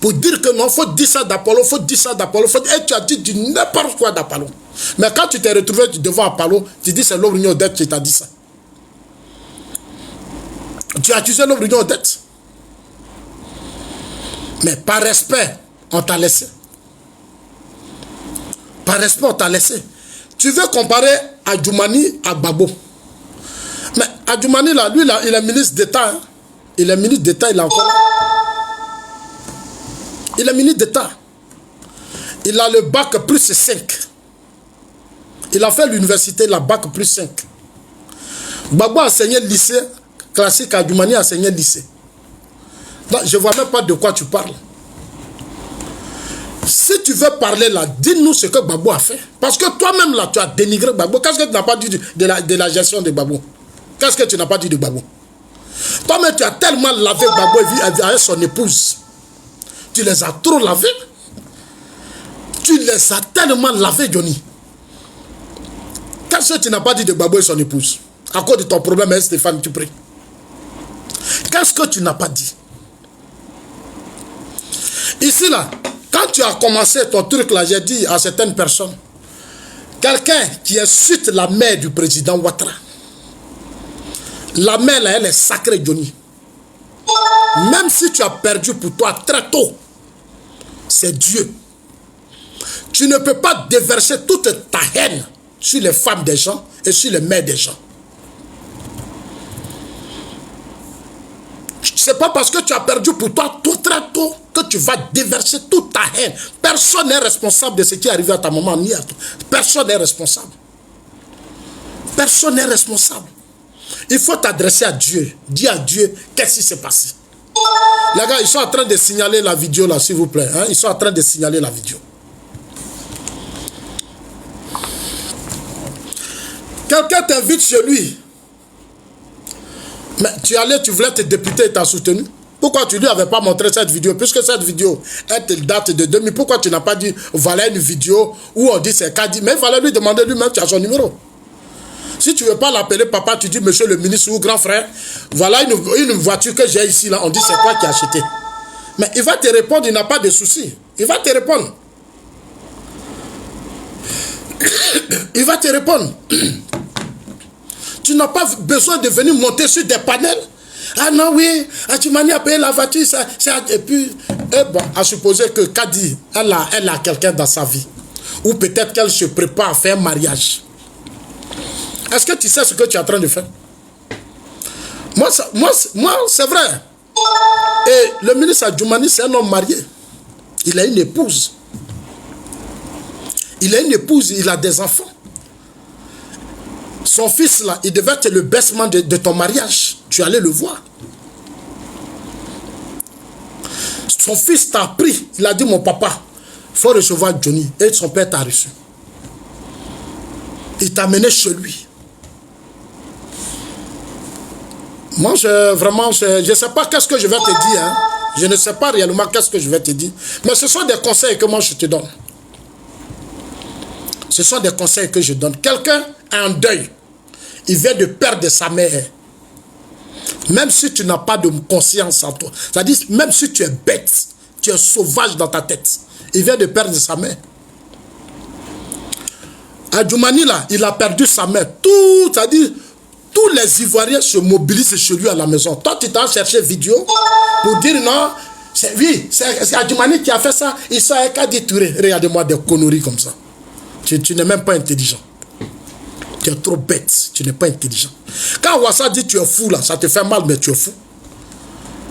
pour dire que non, il faut dire ça d'Apollo, il faut dire ça d'Apollo. Et tu as dit n'importe quoi d'Apollo. Mais quand tu t'es retrouvé devant Apollo, tu dis c'est l'Obrignon Odette qui t'a dit ça. Tu as accusé l'Obrignon Odette. Mais par respect, on t'a laissé. Par respect, on t'a laissé. Tu veux comparer Adjoumani à Gbagbo. Mais Adjoumani, là, lui, là, il est ministre d'État. Hein? Il est ministre d'État, il est encore là. Il est ministre d'État. Il a le bac plus 5. Il a fait l'université, la bac plus 5. Gbagbo a enseigné le lycée classique, Adjoumani a enseigné le lycée. Donc, je ne vois même pas de quoi tu parles. Si tu veux parler là, dis-nous ce que Gbagbo a fait. Parce que toi-même là, tu as dénigré Gbagbo. Qu'est-ce que tu n'as pas dit de la gestion de Gbagbo? Qu'est-ce que tu n'as pas dit de Gbagbo? Toi-même, tu as tellement lavé Gbagbo avec son épouse. Tu les as trop lavés. Tu les as tellement lavés, Johnny. Qu'est-ce que tu n'as pas dit de Gbagbo et son épouse? À cause de ton problème avec Stéphane Tupré. Qu'est-ce que tu n'as pas dit? Ici, là, quand tu as commencé ton truc, là, j'ai dit à certaines personnes, quelqu'un qui insulte la mère du président Ouattara, la mère, là, elle est sacrée, Johnny. Même si tu as perdu pour toi très tôt, c'est Dieu. Tu ne peux pas déverser toute ta haine sur les femmes des gens et sur les mères des gens. C'est pas parce que tu as perdu pour toi tout très tôt que tu vas déverser toute ta haine. Personne n'est responsable de ce qui est arrivé à ta maman ni à toi. Personne n'est responsable. Personne n'est responsable. Il faut t'adresser à Dieu. Dis à Dieu qu'est-ce qui s'est passé. Les gars, ils sont en train de signaler la vidéo là, s'il vous plaît. Hein? Ils sont en train de signaler la vidéo. Quelqu'un t'invite chez lui. Mais tu allais, tu voulais te députer et t'as soutenu. Pourquoi tu lui avais pas montré cette vidéo? Puisque cette vidéo, elle date de 2000. Pourquoi tu n'as pas dit, voilà une vidéo où on dit c'est Kadi? Mais il fallait lui demander lui-même, tu as son numéro. Si tu ne veux pas l'appeler papa, tu dis monsieur le ministre ou grand frère, voilà une voiture que j'ai ici, là. On dit c'est toi qui as acheté. Mais il va te répondre, il n'a pas de souci. Il va te répondre. Il va te répondre. Tu n'as pas besoin de venir monter sur des panels. Ah non, oui, tu m'as dit à payer la voiture. Et puis, bon, à supposer que Kadi, elle a quelqu'un dans sa vie. Ou peut-être qu'elle se prépare à faire un mariage. Est-ce que tu sais ce que tu es en train de faire? Moi c'est vrai. Et le ministre Adjoumani, c'est un homme marié. Il a une épouse. Il a une épouse, il a des enfants. Son fils, là, il devait être le best man de ton mariage. Tu allais le voir. Son fils t'a pris. Il a dit, mon papa, il faut recevoir Johnny. Et son père t'a reçu. Il t'a mené chez lui. Moi, je ne sais pas qu'est-ce que je vais te dire. Hein. Je ne sais pas réellement qu'est-ce que je vais te dire. Mais ce sont des conseils que moi, je te donne. Ce sont des conseils que je donne. Quelqu'un a un deuil. Il vient de perdre sa mère. Même si tu n'as pas de conscience en toi. C'est-à-dire, même si tu es bête, tu es sauvage dans ta tête. Il vient de perdre sa mère. Adjoumani, là, il a perdu sa mère. C'est-à-dire, tous les Ivoiriens se mobilisent chez lui à la maison. Toi, tu t'as cherché vidéo pour dire non, c'est Adjoumani qui a fait ça. Il s'est Kadi Touré. Regardez-moi des conneries comme ça. Tu n'es même pas intelligent. Tu es trop bête. Tu n'es pas intelligent. Quand Wassa dit tu es fou là, ça te fait mal, mais tu es fou.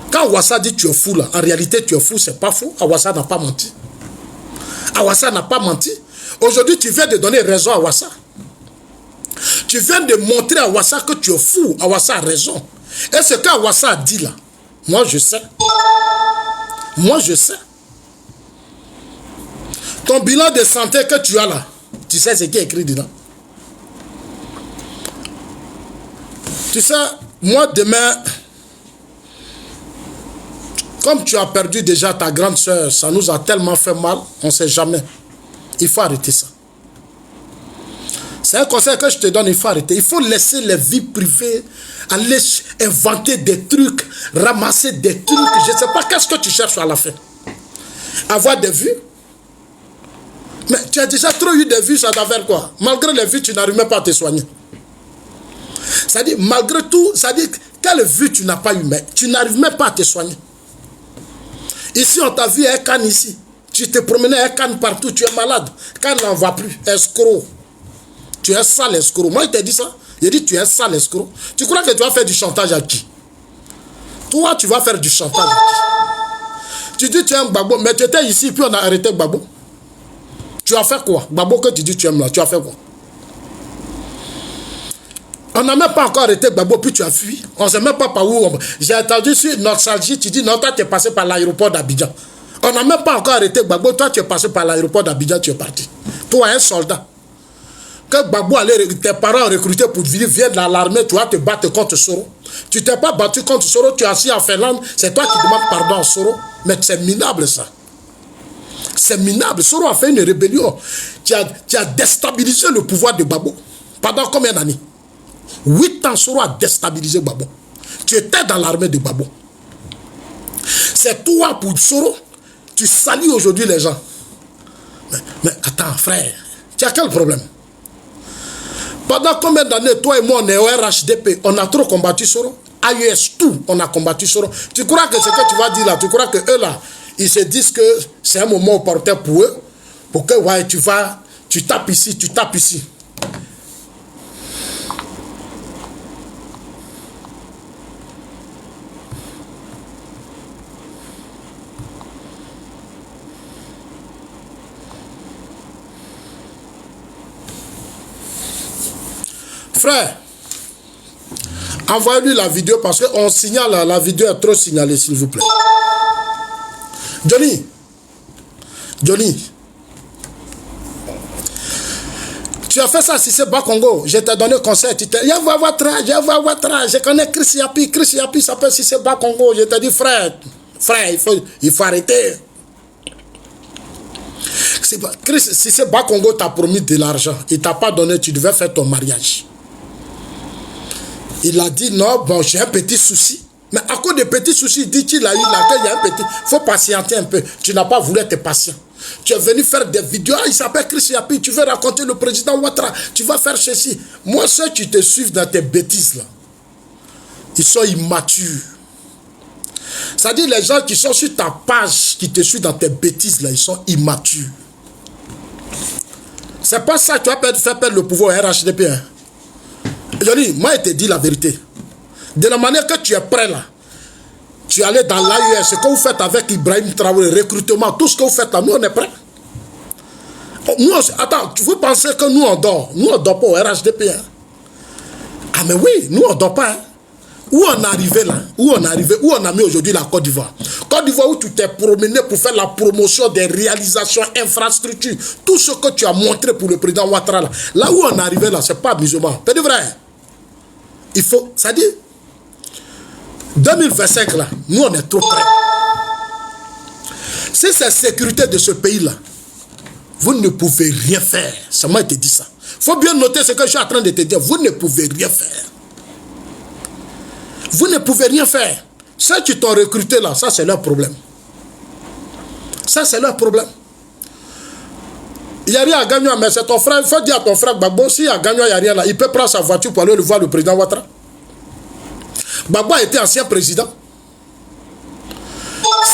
Quand Wassa dit tu es fou là, en réalité tu es fou, c'est pas fou. Wassa n'a pas menti. Wassa n'a pas menti. Aujourd'hui, tu viens de donner raison à Wassa. Tu viens de montrer à Wassa que tu es fou. Wassa a raison. Et ce qu'Wassa a dit là, moi je sais. Moi je sais. Ton bilan de santé que tu as là, tu sais ce qui est écrit dedans. Tu sais, moi demain, comme tu as perdu déjà ta grande soeur, ça nous a tellement fait mal, on ne sait jamais. Il faut arrêter ça. C'est un conseil que je te donne, il faut arrêter. Il faut laisser les vies privées, aller inventer des trucs, ramasser des trucs. Je ne sais pas qu'est-ce que tu cherches à la fin. Avoir des vues. Mais tu as déjà trop eu des vues, ça t'a fait quoi? Malgré les vues, tu n'arrives même pas à te soigner. C'est-à-dire, malgré tout, c'est-à-dire, quelle vue tu n'as pas eu, mais tu n'arrives même pas à te soigner. Ici, on t'a vu un canne ici. Tu te promenais un canne partout, tu es malade. Canne n'en va plus, escroc. Tu es sale escroc. Moi, il t'a dit ça. Il dit, tu es sale escroc. Tu crois que tu vas faire du chantage à qui? Toi, tu vas faire du chantage à qui? Tu dis, tu es un Gbagbo, mais tu étais ici, puis on a arrêté Gbagbo. Tu as fait quoi? Gbagbo que tu dis, tu aimes là, tu as fait quoi? On n'a même pas encore arrêté Gbagbo, puis tu as fui. On ne sait même pas par où. J'ai entendu sur Nostalgie, tu dis, non, toi, tu es passé par l'aéroport d'Abidjan. On n'a même pas encore arrêté Gbagbo, toi, tu es passé par l'aéroport d'Abidjan, tu es parti. Toi, un soldat. Que Gbagbo allait, tes parents ont recruté pour venir dans l'armée, tu vas te battre contre Soro. Tu t'es pas battu contre Soro, tu es assis en Finlande, c'est toi qui demandes pardon à Soro. Mais c'est minable ça. C'est minable. Soro a fait une rébellion. Tu as déstabilisé le pouvoir de Gbagbo. Pendant combien d'années? 8 ans, Soro a déstabilisé Gbagbo. Tu étais dans l'armée de Gbagbo. C'est toi pour Soro. Tu salues aujourd'hui les gens. Mais attends, frère, tu as quel problème? Pendant combien d'années, toi et moi, on est au RHDP, on a trop combattu Soro. AUS, tout, on a combattu Soro. Tu crois que ce que tu vas dire là, tu crois que eux là, ils se disent que c'est un moment opportun pour eux, Pour que, ouais, tu tapes ici, tu tapes ici. Frère, envoyez-lui la vidéo parce qu'on signale, la vidéo est trop signalée, s'il vous plaît. Johnny, tu as fait ça si c'est bas Congo. Je t'ai donné conseil. Tu t'es dit, je connais Chris Yapi s'appelle si c'est bas Congo. Je t'ai dit, frère, il faut arrêter. Chris, si c'est bas Congo, t'as promis de l'argent. Il t'a pas donné, tu devais faire ton mariage. Il a dit non, bon, j'ai un petit souci. Mais à cause des petits soucis, dit-il a eu laquelle il y a un petit. Il faut patienter un peu. Tu n'as pas voulu être patient. Tu es venu faire des vidéos. Il s'appelle Chris Yapi. Tu veux raconter le président Ouattara. Tu vas faire ceci. Moi, ceux qui te suivent dans tes bêtises là, ils sont immatures. C'est-à-dire les gens qui sont sur ta page, qui te suivent dans tes bêtises là, ils sont immatures. C'est pas ça que tu vas faire perdre le pouvoir au RHDP. Hein. Je dis, moi, je te dis la vérité. De la manière que tu es prêt là, tu es allé dans l'AUS, ce que vous faites avec Ibrahim Traoré, recrutement, tout ce que vous faites là, nous on est prêts. Nous, attends, vous pensez que nous on dort? Nous on dort pas au RHDP. Hein? Ah mais oui, nous on dort pas. Hein? Où on est arrivé là? Où on a mis aujourd'hui la Côte d'Ivoire? Côte d'Ivoire où tu t'es promené pour faire la promotion des réalisations, infrastructures, tout ce que tu as montré pour le président Ouattara là. Là où on est arrivé là, c'est pas amusement. C'est vrai. Il faut, ça dit, 2025 là, nous on est trop près. Si c'est la sécurité de ce pays là, vous ne pouvez rien faire. C'est moi qui te dis ça. Il faut bien noter ce que je suis en train de te dire. Vous ne pouvez rien faire. Vous ne pouvez rien faire. Ceux qui t'ont recruté là, ça c'est leur problème. Ça c'est leur problème. Il n'y a rien à gagner, mais c'est ton frère. Il faut dire à ton frère Gbagbo, s'il y a gagné, il n'y a rien là. Il peut prendre sa voiture pour aller le voir le président Ouattara. Gbagbo a été ancien président.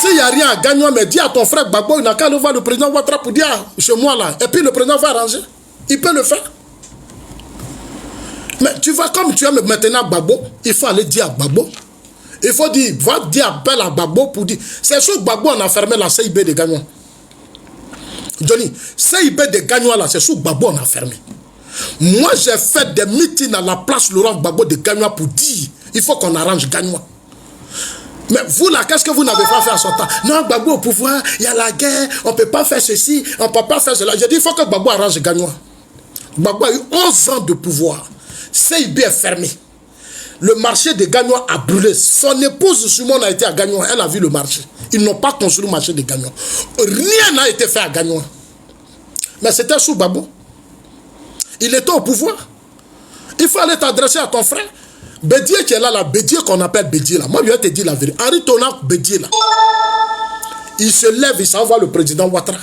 S'il n'y a rien à gagner, mais dis à ton frère Gbagbo, il n'a qu'à aller voir le président Ouattara pour dire chez moi là. Et puis le président va arranger. Il peut le faire. Mais tu vois, comme tu aimes maintenant Gbagbo, il faut aller dire à Gbagbo. Il faut dire, va dire appel à Gbagbo pour dire. C'est sûr que Gbagbo on a fermé la CIB de Gagnon. Johnny, CIB de Gagnon là, c'est sûr que Gbagbo on a fermé. Moi j'ai fait des meetings à la place Laurent Gbagbo de Gagnon pour dire, il faut qu'on arrange Gagnon. Mais vous là, qu'est-ce que vous n'avez pas fait à son temps? Non, Gbagbo au pouvoir, il y a la guerre, on ne peut pas faire ceci, on ne peut pas faire cela. J'ai dit, il faut que Gbagbo arrange Gagnon. Gbagbo a eu 11 ans de pouvoir. CIB est fermé. Le marché de Gagnon a brûlé. Son épouse Simone a été à Gagnon. Elle a vu le marché. Ils n'ont pas construit le marché de Gagnon. Rien n'a été fait à Gagnon. Mais c'était sous Gbagbo. Il était au pouvoir. Il faut aller t'adresser à ton frère. Bédier qui est là, Bédier qu'on appelle Bédier là. Moi, je vais te dire la vérité. Henri Tonac Bédier là. Il se lève, il s'en va le président Ouattara.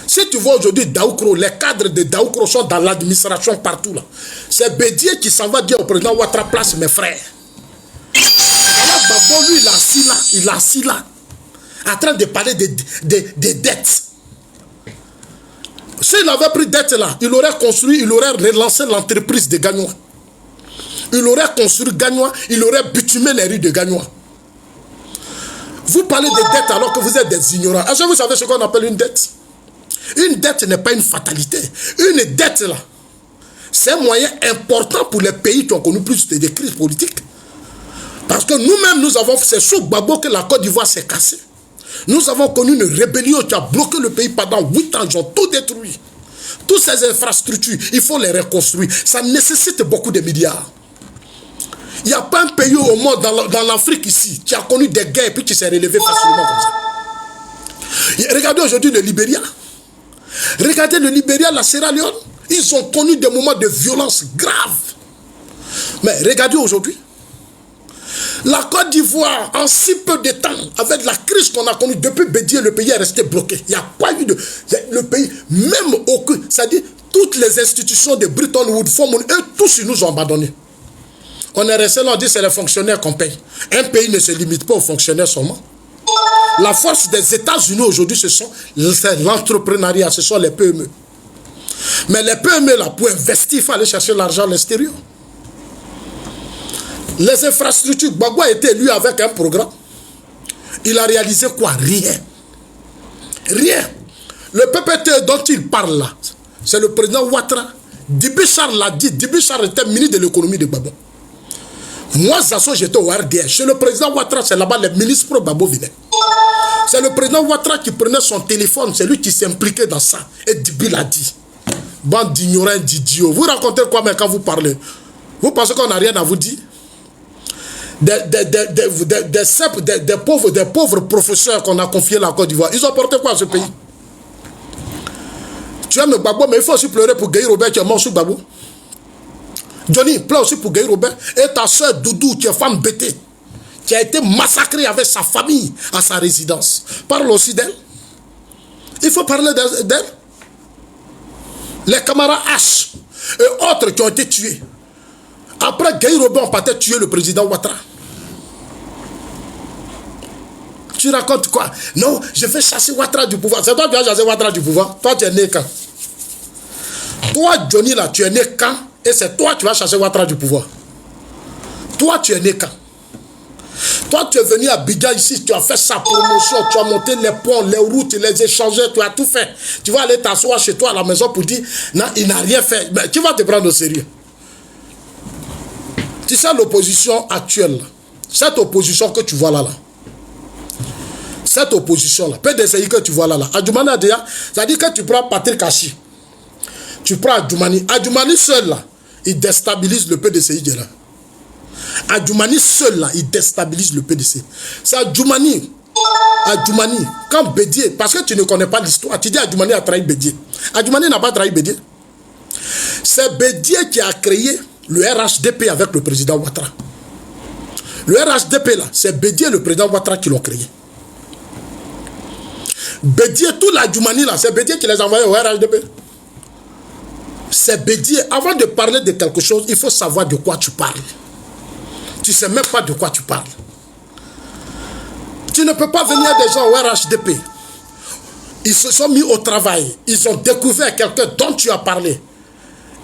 Si tu vois aujourd'hui Daoukro, les cadres de Daoukro sont dans l'administration partout là. C'est Bédier qui s'en va dire au président Ouattara, place mes frères. Alors Gbagbo, lui, il est assis là, en train de parler des dettes. S'il avait pris dette là, il aurait construit, il aurait relancé l'entreprise de Gagnon. Il aurait construit Gagnon, il aurait bitumé les rues de Gagnon. Vous parlez de dettes alors que vous êtes des ignorants. Est-ce que vous savez ce qu'on appelle une dette? Une dette n'est pas une fatalité. Une dette là, c'est un moyen important pour les pays qui ont connu plus de crises politiques. Parce que nous-mêmes, nous avons, c'est sous Gbagbo que la Côte d'Ivoire s'est cassée. Nous avons connu une rébellion qui a bloqué le pays pendant 8 ans. Ils ont tout détruit. Toutes ces infrastructures, il faut les reconstruire. Ça nécessite beaucoup de milliards. Il n'y a pas un pays au monde, dans l'Afrique ici, qui a connu des guerres et puis qui s'est relevé facilement comme ça. Regardez aujourd'hui le Libéria. Regardez le Libéria, la Sierra Leone. Ils ont connu des moments de violence graves. Mais regardez aujourd'hui. La Côte d'Ivoire, en si peu de temps, avec la crise qu'on a connue depuis Bédier, le pays est resté bloqué. Il n'y a pas eu de... Le pays, même aucun... C'est-à-dire, toutes les institutions de Bretton Woods, eux tous, ils nous ont abandonnés. On est resté là, on dit c'est les fonctionnaires qu'on paye. Un pays ne se limite pas aux fonctionnaires seulement. La force des États-Unis aujourd'hui, c'est l'entrepreneuriat, ce sont les PME. Mais les PME, là, pour investir, il faut aller chercher l'argent à l'extérieur. Les infrastructures, Gbagbo a été élu avec un programme. Il a réalisé quoi? Rien. Rien. Le PPT dont il parle là, c'est le président Ouattara. Djibi Charles l'a dit. Djibi Charles était ministre de l'économie de Gbagbo. Moi, Zasso, j'étais au RDS. Chez le président Ouattara, c'est là-bas les ministres pro Gbagbo venaient. C'est le président Ouattara qui prenait son téléphone, c'est lui qui s'impliquait dans ça. Et Djibi l'a dit. Bande d'ignorants, d'idiots. Vous racontez quoi mais quand vous parlez? Vous pensez qu'on n'a rien à vous dire? Des pauvres professeurs qu'on a confiés à la Côte d'Ivoire, ils ont porté quoi à ce pays? Tu aimes Gbagbo, mais il faut aussi pleurer pour Guy Robert qui est mort sous Gbagbo. Johnny, pleure aussi pour Guy Robert. Et ta soeur Doudou, qui est femme bêtée, qui a été massacrée avec sa famille à sa résidence. Parle aussi d'elle. Il faut parler d'elle. Les camarades H et autres qui ont été tués. Après, Guy Robert, on partait tuer le président Ouattara. Tu racontes quoi? Non, je vais chasser Ouattara du pouvoir. C'est toi qui vas chasser Ouattara du pouvoir. Toi, tu es né quand? Toi, Johnny, là, tu es né quand? Et c'est toi qui vas chasser Ouattara du pouvoir. Toi, tu es né quand? Toi, tu es venu à Abidjan ici, tu as fait sa promotion, tu as monté les ponts, les routes, les échangeurs, tu as tout fait. Tu vas aller t'asseoir chez toi à la maison pour dire, non, il n'a rien fait. Mais qui va te prendre au sérieux? Tu sais l'opposition actuelle, cette opposition que tu vois là, cette opposition-là, PDCI que tu vois là, Adjoumani a déjà, c'est-à-dire que tu prends Patrick Kachi, tu prends Adjoumani seul là, il déstabilise le PDCI de là. Adjoumani seul là, il déstabilise le PDC. C'est Adjoumani, quand Bédié, parce que tu ne connais pas l'histoire, tu dis Adjoumani a trahi Bédié. Adjoumani n'a pas trahi Bédié. C'est Bédié qui a créé le RHDP avec le président Ouattara. Le RHDP là, c'est Bédié le président Ouattara qui l'ont créé. Bédié, tout l'Adjoumani là, c'est Bédié qui les a envoyés au RHDP. C'est Bédié. Avant de parler de quelque chose, il faut savoir de quoi tu parles. Tu ne sais même pas de quoi tu parles. Tu ne peux pas venir des gens au RHDP. Ils se sont mis au travail. Ils ont découvert quelqu'un dont tu as parlé.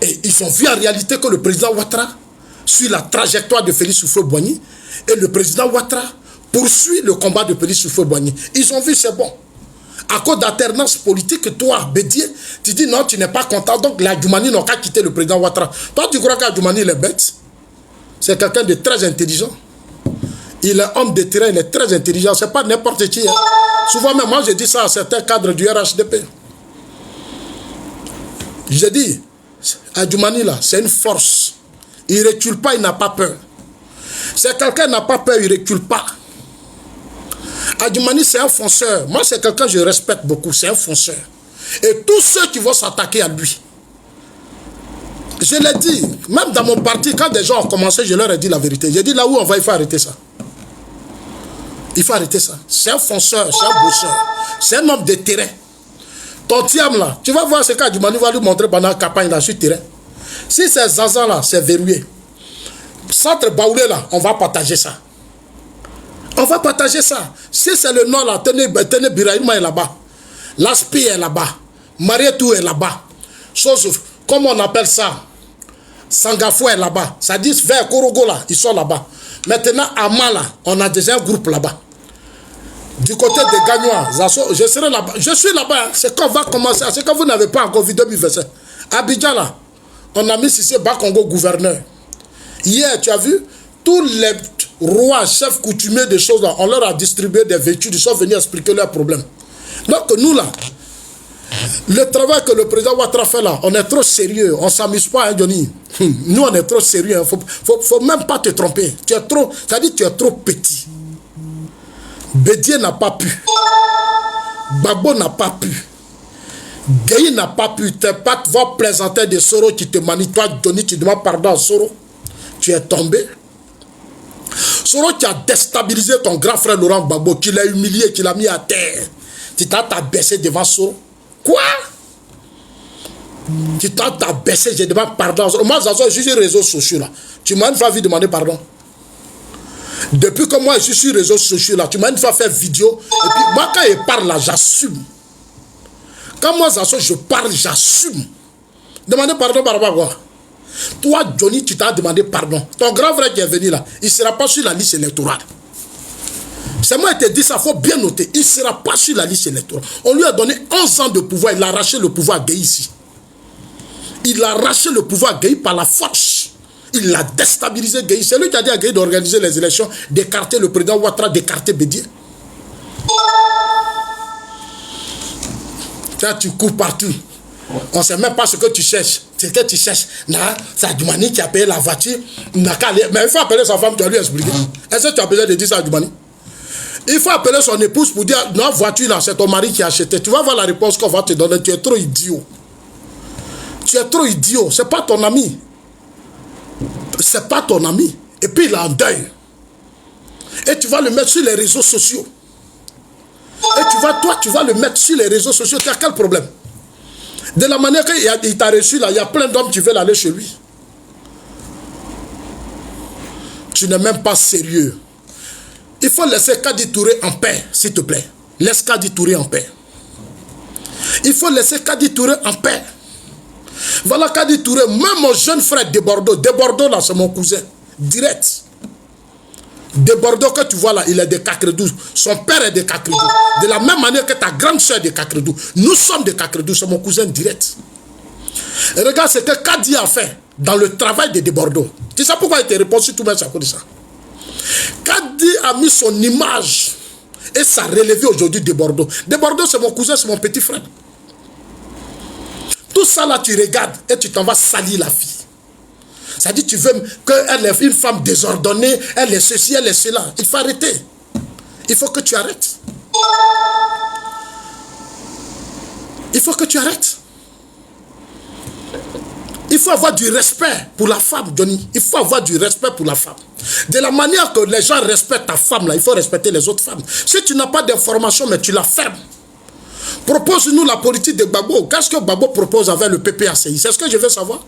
Et ils ont vu en réalité que le président Ouattara suit la trajectoire de Félix Houphouët-Boigny. Et le président Ouattara poursuit le combat de Félix Houphouët-Boigny. Ils ont vu, c'est bon. À cause d'alternance politique, toi, Bédié, tu dis non, tu n'es pas content. Donc l'Adjoumani n'a qu'à quitter le président Ouattara. Toi, tu crois qu'Adjoumani est bête? C'est quelqu'un de très intelligent. Il est homme de terrain, il est très intelligent. Ce n'est pas n'importe qui. Hein. Souvent même, moi, je dis ça à certains cadres du RHDP. Je dis, Adjoumani, là, c'est une force. Il ne recule pas, il n'a pas peur. C'est quelqu'un qui n'a pas peur, il ne recule pas. Adjoumani, c'est un fonceur. Moi, c'est quelqu'un que je respecte beaucoup. C'est un fonceur. Et tous ceux qui vont s'attaquer à lui, je l'ai dit, même dans mon parti, quand des gens ont commencé, je leur ai dit la vérité. J'ai dit là où on va, il faut arrêter ça. Il faut arrêter ça. C'est un fonceur, c'est un bosseur. C'est un homme de terrain. Ton tiam là, tu vas voir ce qu'Adjoumani va lui montrer pendant la campagne là sur le terrain. Si c'est Zaza là, c'est verrouillé. Centre Baoulé là, on va partager ça. On va partager ça. Si c'est le nom là, tenez Biraïma est là-bas. L'Aspi est là-bas. Marietou est là-bas. Chose, comment on appelle ça? Sangafou est là-bas. Ça dit vers Korogo là, ils sont là-bas. Maintenant, à Mala, on a déjà un groupe là-bas. Du côté des Gagnois, je serai là-bas. Je suis là-bas. C'est quand on va commencer. C'est quand vous n'avez pas encore vu 2027. Abidjan là, on a mis Cissé Bakongo gouverneur. Hier, tu as vu, tous les rois, chefs coutumiers des choses là, on leur a distribué des véhicules, ils sont venus expliquer leurs problèmes. Donc nous là, le travail que le président Ouattara fait là, on est trop sérieux, on ne s'amuse pas, hein, Johnny. Nous on est trop sérieux, il ne faut même pas te tromper. Tu es trop, ça dit tu es trop petit. Bédié n'a pas pu. Gbagbo n'a pas pu. Gueye n'a pas pu. Tes pattes vont plaisanter des Soro qui te manient. Toi, Johnny, tu demandes pardon à Soro. Tu es tombé. Soro qui a déstabilisé ton grand frère Laurent Gbagbo, qui l'a humilié, qui l'a mis à terre. Tu t'as baissé devant Soro. Quoi? Tu t'as baissé, je demande pardon. Moi, je suis sur les réseaux sociaux là. Tu m'as une fois vu demander pardon. Depuis que moi je suis sur les réseaux sociaux là, tu m'as une fois fait vidéo. Et puis moi quand je parle là, j'assume. Quand moi je parle, j'assume. Demandez pardon par rapport à quoi? Toi, Johnny, tu t'as demandé pardon. Ton grand frère qui est venu là, il ne sera pas sur la liste électorale. C'est moi qui te dis ça, il faut bien noter. Il ne sera pas sur la liste électorale. On lui a donné 11 ans de pouvoir, il a arraché le pouvoir à Gueye ici. Il a arraché le pouvoir à Gueye par la force. Il a déstabilisé Gueye. C'est lui qui a dit à Gueye d'organiser les élections, d'écarter le président Ouattara, d'écarter Bédier. Là, tu cours partout. On ne sait même pas ce que tu cherches. Ce que tu cherches. C'est Adjoumani qui a payé la voiture. Mais il faut appeler sa femme, tu vas lui expliquer. Est-ce que tu as besoin de dire ça à Adjoumani? Il faut appeler son épouse pour dire, non, voiture là, c'est ton mari qui a acheté. Tu vas voir la réponse qu'on va te donner. Tu es trop idiot. Tu es trop idiot. C'est pas ton ami. C'est pas ton ami. Et puis il est en deuil. Et tu vas le mettre sur les réseaux sociaux. Et tu vas le mettre sur les réseaux sociaux. Tu as quel problème? De la manière qu'il t'a reçu là, il y a plein d'hommes qui veulent aller chez lui. Tu n'es même pas sérieux. Il faut laisser Kadi Touré en paix, s'il te plaît. Laisse Kadi Touré en paix. Il faut laisser Kadi Touré en paix. Voilà Kadi Touré, même mon jeune frère de Bordeaux. De Bordeaux là, c'est mon cousin. Direct. De Bordeaux que tu vois là, il est de Kakredou. Son père est de Kakredou. De la même manière que ta grande soeur est de Kakredou. Nous sommes de Kakredou, c'est mon cousin direct. Et regarde ce que Kadi a fait dans le travail de Bordeaux. Tu sais pourquoi il te répond sur tout le monde à cause de ça? Kadi a mis son image et ça a relevé aujourd'hui de Bordeaux. De Bordeaux, c'est mon cousin, c'est mon petit frère. Tout ça là, tu regardes et tu t'en vas salir la fille. Ça dit tu veux qu'elle est une femme désordonnée, elle est ceci, elle est cela. Il faut arrêter. Il faut que tu arrêtes. Il faut que tu arrêtes. Il faut avoir du respect pour la femme, Johnny. Il faut avoir du respect pour la femme. De la manière que les gens respectent ta femme, là, il faut respecter les autres femmes. Si tu n'as pas d'information, mais tu la fermes. Propose-nous la politique de Gbagbo. Qu'est-ce que Gbagbo propose avec le PPACI? C'est ce que je veux savoir.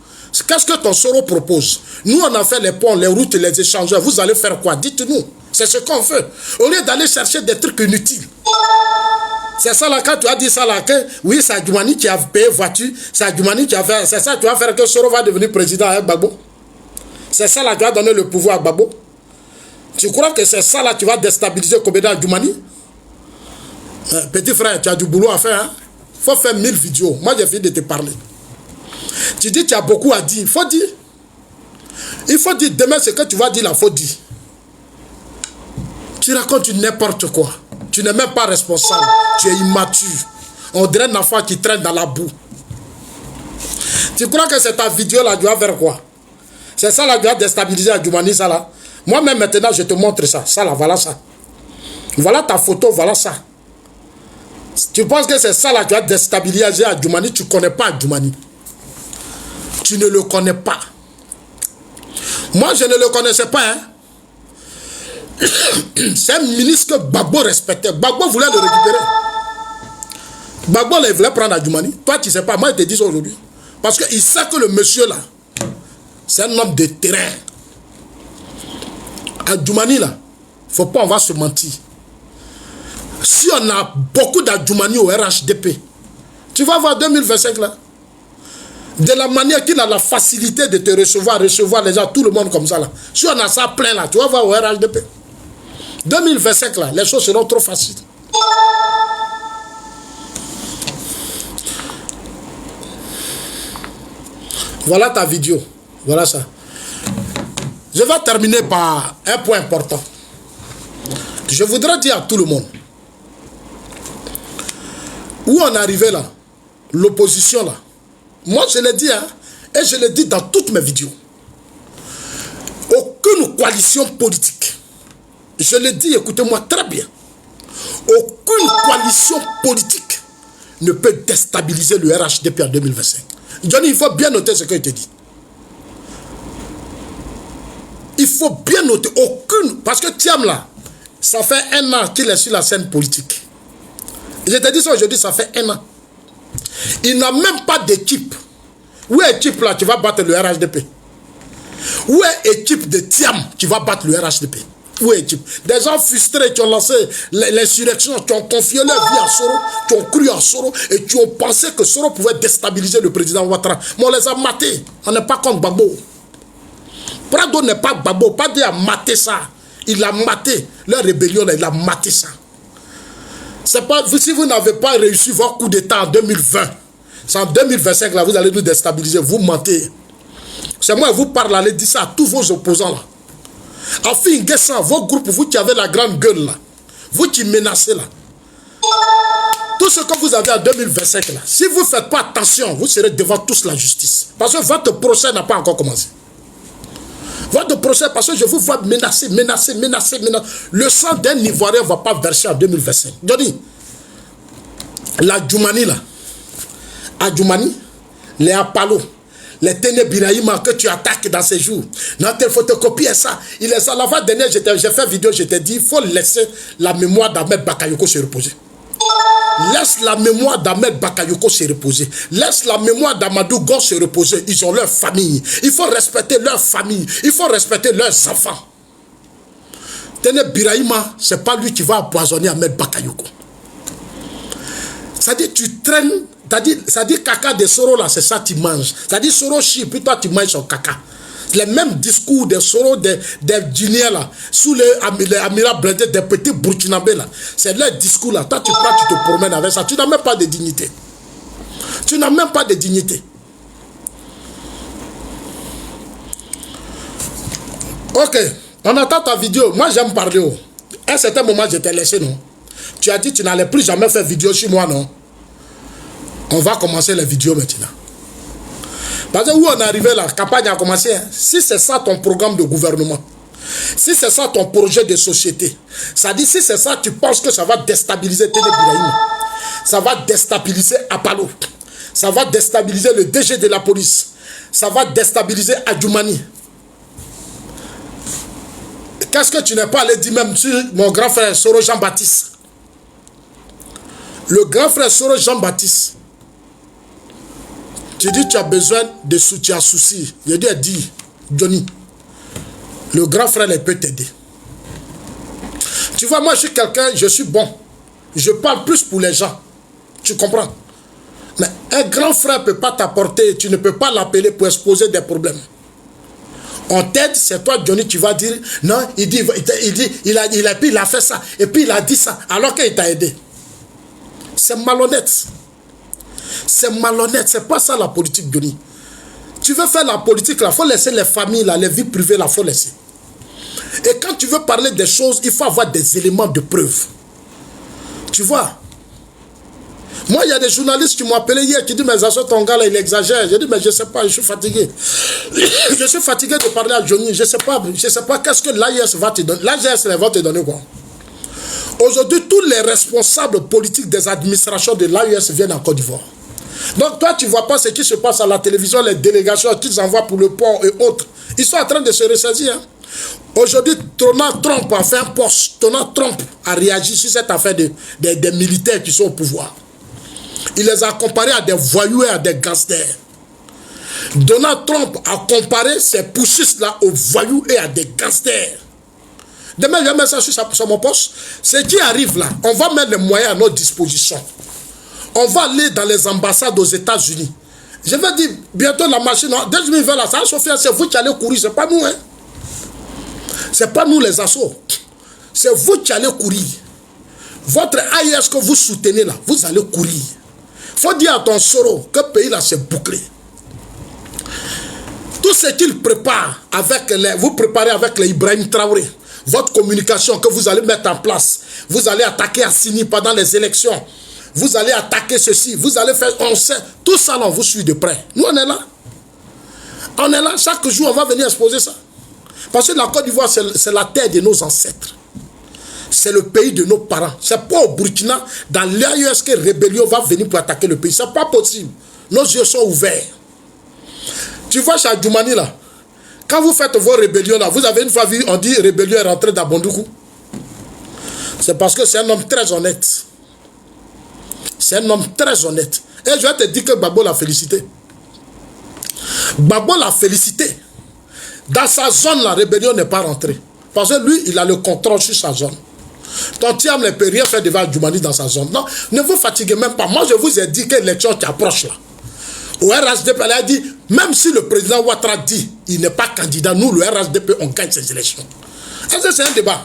Qu'est-ce que ton Soro propose? Nous, on a fait les ponts, les routes, les échangeurs. Vous allez faire quoi? Dites-nous. C'est ce qu'on fait. Au lieu d'aller chercher des trucs inutiles. C'est ça là, quand tu as dit ça là, que oui, c'est Adjoumani qui a payé voiture, c'est Adjoumani qui a fait. C'est ça, tu vas faire que Soro va devenir président avec Gbagbo. C'est ça là, tu vas donner le pouvoir à Gbagbo. Tu crois que c'est ça là, tu vas déstabiliser Kobeda Adjoumani? Petit frère, tu as du boulot à faire. Hein? Faut faire 1000 vidéos. Moi, j'ai fini de te parler. Tu dis que tu as beaucoup à dire. Il faut dire. Il faut dire demain ce que tu vas dire là, il faut dire. Tu racontes n'importe quoi. Tu n'es même pas responsable. Tu es immature. On dirait un enfant qui traîne dans la boue. Tu crois que c'est ta vidéo là, tu vas faire quoi? C'est ça là, tu vas déstabiliser Adjoumani, ça là. Moi-même maintenant, je te montre ça. Ça là, voilà ça. Voilà ta photo, voilà ça. Tu penses que c'est ça là, tu vas déstabiliser Adjoumani? Tu ne connais pas Adjoumani. Tu ne le connais pas. Moi, je ne le connaissais pas. Hein? C'est un ministre que Gbagbo respectait. Gbagbo voulait le récupérer. Gbagbo, là, il voulait prendre Adjoumani. Toi, tu ne sais pas. Moi, je te dis ça aujourd'hui. Parce qu'il sait que le monsieur, là, c'est un homme de terrain. Adjoumani, là, il ne faut pas, on va se mentir. Si on a beaucoup d'Adjoumani au RHDP, tu vas voir 2025, là. De la manière qu'il a la facilité de te recevoir les gens, tout le monde comme ça, là. Si on a ça plein, là, tu vas voir au RHDP. 2025, là, les choses seront trop faciles. Voilà ta vidéo. Voilà ça. Je vais terminer par un point important. Je voudrais dire à tout le monde, où on est arrivé là, l'opposition là, moi je l'ai dit, hein, et je l'ai dit dans toutes mes vidéos, aucune coalition politique, je l'ai dit, écoutez-moi très bien, aucune coalition politique ne peut déstabiliser le RHDP en 2025. Johnny, il faut bien noter ce que je te dis. Il faut bien noter, aucune, parce que Thiam là, ça fait 1 an qu'il est sur la scène politique. Je te dis ça aujourd'hui, ça fait 1 an. Il n'a même pas d'équipe. Où est l'équipe là qui va battre le RHDP? Où est l'équipe de Thiam qui va battre le RHDP? Des gens frustrés qui ont lancé l'insurrection, qui ont confié leur vie à Soro, qui ont cru à Soro et qui ont pensé que Soro pouvait déstabiliser le président Ouattara. Mais on les a matés. On n'est pas contre Gbagbo. Prado n'est pas Gbagbo. Prado a maté ça. Il a maté. Leur rébellion, il a maté ça. C'est pas, si vous n'avez pas réussi votre coup d'État en 2020, c'est en 2025 là, vous allez nous déstabiliser. Vous mentez. C'est moi qui vous parle, allez dire ça à tous vos opposants là. Enfin, vos groupes, vous qui avez la grande gueule là, vous qui menacez là, tout ce que vous avez en 2025 là, si vous ne faites pas attention, vous serez devant tous la justice. Parce que votre procès n'a pas encore commencé. Votre procès, parce que je vous vois menacer. Le sang d'un Ivoirien ne va pas verser en 2025. Johnny, la Djoumani là, à Djoumani, les Apalo, les Ténébiraïma que tu attaques dans ces jours. Notre photocopie est ça. Il est ça. La fois dernière, j'ai fait vidéo, je t'ai dit, il faut laisser la mémoire d'Ahmed Bakayoko se reposer. Laisse la mémoire d'Ahmed Bakayoko se reposer. Laisse la mémoire d'Amadou Gon se reposer. Ils ont leur famille. Il faut respecter leur famille. Il faut respecter leurs enfants. Ténébiraïma, ce n'est pas lui qui va empoisonner Ahmed Bakayoko. C'est-à-dire, tu traînes. C'est-à-dire, caca de Soro là, c'est ça que tu manges. C'est-à-dire, Soro chie, puis toi tu manges son caca. Les mêmes discours des Soro, des Guinéens là, sous les Amira Blindé, des petits Burkinabés là. C'est leur discours là. Toi tu prends, tu te promènes avec ça. Tu n'as même pas de dignité. Tu n'as même pas de dignité. Ok, on attend ta vidéo. Moi j'aime parler. À un certain moment, je t'ai laissé, non? Tu as dit que tu n'allais plus jamais faire vidéo chez moi, non? On va commencer les vidéos maintenant. Parce que où on est arrivé là, la campagne a commencé. Hein? Si c'est ça ton programme de gouvernement, si c'est ça ton projet de société, ça dit si c'est ça, tu penses que ça va déstabiliser Ténébiraïma, ça va déstabiliser Apalo, ça va déstabiliser le DG de la police, ça va déstabiliser Adjoumani. Qu'est-ce que tu n'es pas allé dire même sur mon grand frère Soro Jean-Baptiste? Le grand frère Soro Jean-Baptiste, tu dis tu as besoin de soutien, souci. Je lui ai dit, Johnny, le grand frère il peut t'aider. Tu vois, moi je suis quelqu'un, je suis bon. Je parle plus pour les gens. Tu comprends? Mais un grand frère ne peut pas t'apporter, tu ne peux pas l'appeler pour exposer des problèmes. On t'aide, c'est toi Johnny, tu vas dire, non, il a fait ça, et puis il a dit ça, alors qu'il t'a aidé. C'est malhonnête. C'est malhonnête, c'est pas ça la politique, Johnny. Tu veux faire la politique, là, il faut laisser les familles, là, les vies privées, là, il faut laisser. Et quand tu veux parler des choses, il faut avoir des éléments de preuve. Tu vois? Moi, il y a des journalistes qui m'ont appelé hier, qui disent, mais ton gars, là, il exagère. J'ai dit, mais je ne sais pas, je suis fatigué. Je suis fatigué de parler à Johnny. Je ne sais pas qu'est-ce que l'AIS va te donner. L'AIS va te donner quoi? Aujourd'hui, tous les responsables politiques des administrations de l'AIS viennent en Côte d'Ivoire. Donc toi, tu ne vois pas ce qui se passe à la télévision, les délégations qu'ils envoient pour le port et autres. Ils sont en train de se ressaisir. Hein. Aujourd'hui, Donald Trump a fait un poste. Donald Trump a réagi sur cette affaire des militaires qui sont au pouvoir. Il les a comparés à des voyous et à des gangsters. Donald Trump a comparé ces pushistes-là aux voyous et à des gangsters. Demain, je vais mettre ça sur mon poste. Ce qui arrive là, on va mettre les moyens à notre disposition. On va aller dans les ambassades aux États-Unis. Je vais dire, bientôt la machine, dès que je vais là, ça va chauffer, c'est vous qui allez courir, c'est pas nous. Hein. C'est pas nous les assauts. C'est vous qui allez courir. Votre AIS que vous soutenez là, vous allez courir. Il faut dire à ton Soro que le pays là c'est bouclé. Tout ce qu'il prépare avec vous préparez avec les Ibrahim Traoré, votre communication que vous allez mettre en place, vous allez attaquer Assini pendant les élections, vous allez attaquer ceci, vous allez faire, on sait, tout ça là on vous suit de près. Nous on est là. On est là, chaque jour on va venir exposer ça. Parce que la Côte d'Ivoire c'est la terre de nos ancêtres. C'est le pays de nos parents. C'est pas au Burkina, dans l'AIS que rébellion va venir pour attaquer le pays. C'est pas possible. Nos yeux sont ouverts. Tu vois chez Adjoumani là, quand vous faites vos rébellions là, vous avez une fois vu, on dit rébellion est rentrée dans Bondoukou. C'est parce que c'est un homme très honnête. C'est un homme très honnête. Et je vais te dire que Gbagbo l'a félicité. Gbagbo l'a félicité. Dans sa zone, la rébellion n'est pas rentrée. Parce que lui, il a le contrôle sur sa zone. Ton Thiam ne peut rien faire devant Djoumani dans sa zone. Non, ne vous fatiguez même pas. Moi, je vous ai dit que l'élection qui approche là. Au RHDP, elle a dit, même si le président Ouattara dit il n'est pas candidat, nous, le RHDP, on gagne ces élections. Est-ce que c'est un débat?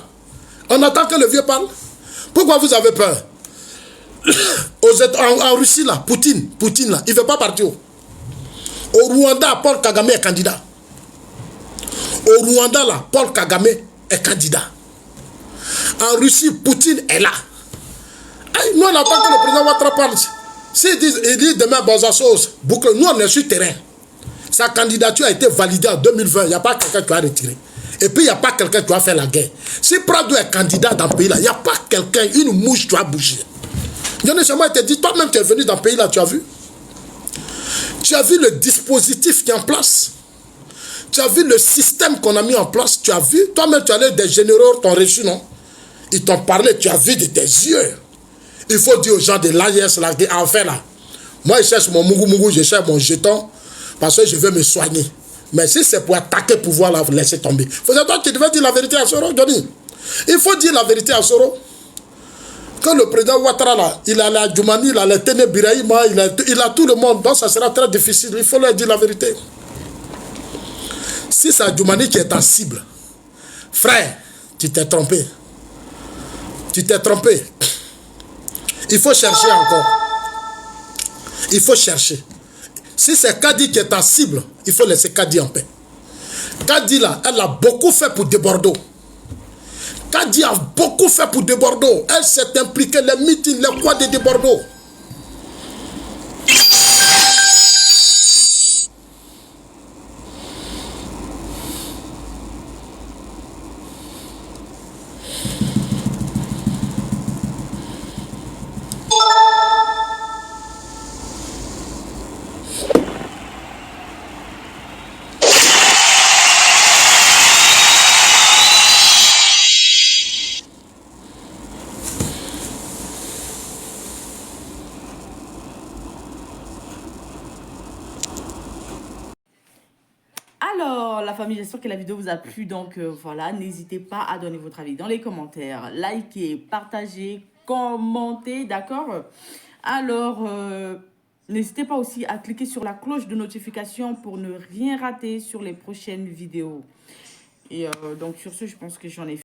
On attend que le vieux parle. Pourquoi vous avez peur? En Russie, là, Poutine, là, il ne veut pas partir. Au Rwanda, Paul Kagame est candidat. Au Rwanda, là, Paul Kagame est candidat. En Russie, Poutine est là. Et nous, on attend que le président Ouattara parle. S'il dit demain, Bozassos, boucle, nous, on est sur terrain. Sa candidature a été validée en 2020. Il n'y a pas quelqu'un qui va retirer. Et puis, il n'y a pas quelqu'un qui va faire la guerre. Si Prado est candidat dans le pays, là, il n'y a pas quelqu'un, une mouche qui va bouger. J'en ai jamais été dit, toi-même, tu es venu dans le pays, là, tu as vu? Tu as vu le dispositif qui est en place. Tu as vu le système qu'on a mis en place. Tu as vu, toi-même, tu allais des généraux, t'ont reçu, non? Ils t'ont parlé, tu as vu de tes yeux. Il faut dire aux gens de l'AIS, là, enfin là, moi je cherche mon mougou, je cherche mon jeton, parce que je veux me soigner. Mais si c'est pour attaquer le pouvoir, là, vous laissez tomber. Faisais toi, tu devais dire la vérité à Soro, Johnny. Il faut dire la vérité à Soro. Quand le président Ouattara, là, il a la Djoumani, il a le Téné Biraïma, il a tout le monde, donc ça sera très difficile. Il faut leur dire la vérité. Si c'est Djoumani qui est en cible, frère, tu t'es trompé. Tu t'es trompé. Il faut chercher encore. Il faut chercher. Si c'est Kadi qui est en cible, il faut laisser Kadi en paix. Kadi là, elle a beaucoup fait pour Bordeaux. Kadi a beaucoup fait pour Bordeaux. Elle s'est impliquée, les meetings, les quoi de Bordeaux. Alors, la famille, j'espère que la vidéo vous a plu. Donc, voilà, n'hésitez pas à donner votre avis dans les commentaires. Likez, partagez, commentez, d'accord? Alors, n'hésitez pas aussi à cliquer sur la cloche de notification pour ne rien rater sur les prochaines vidéos. Et donc, sur ce, je pense que j'en ai fait.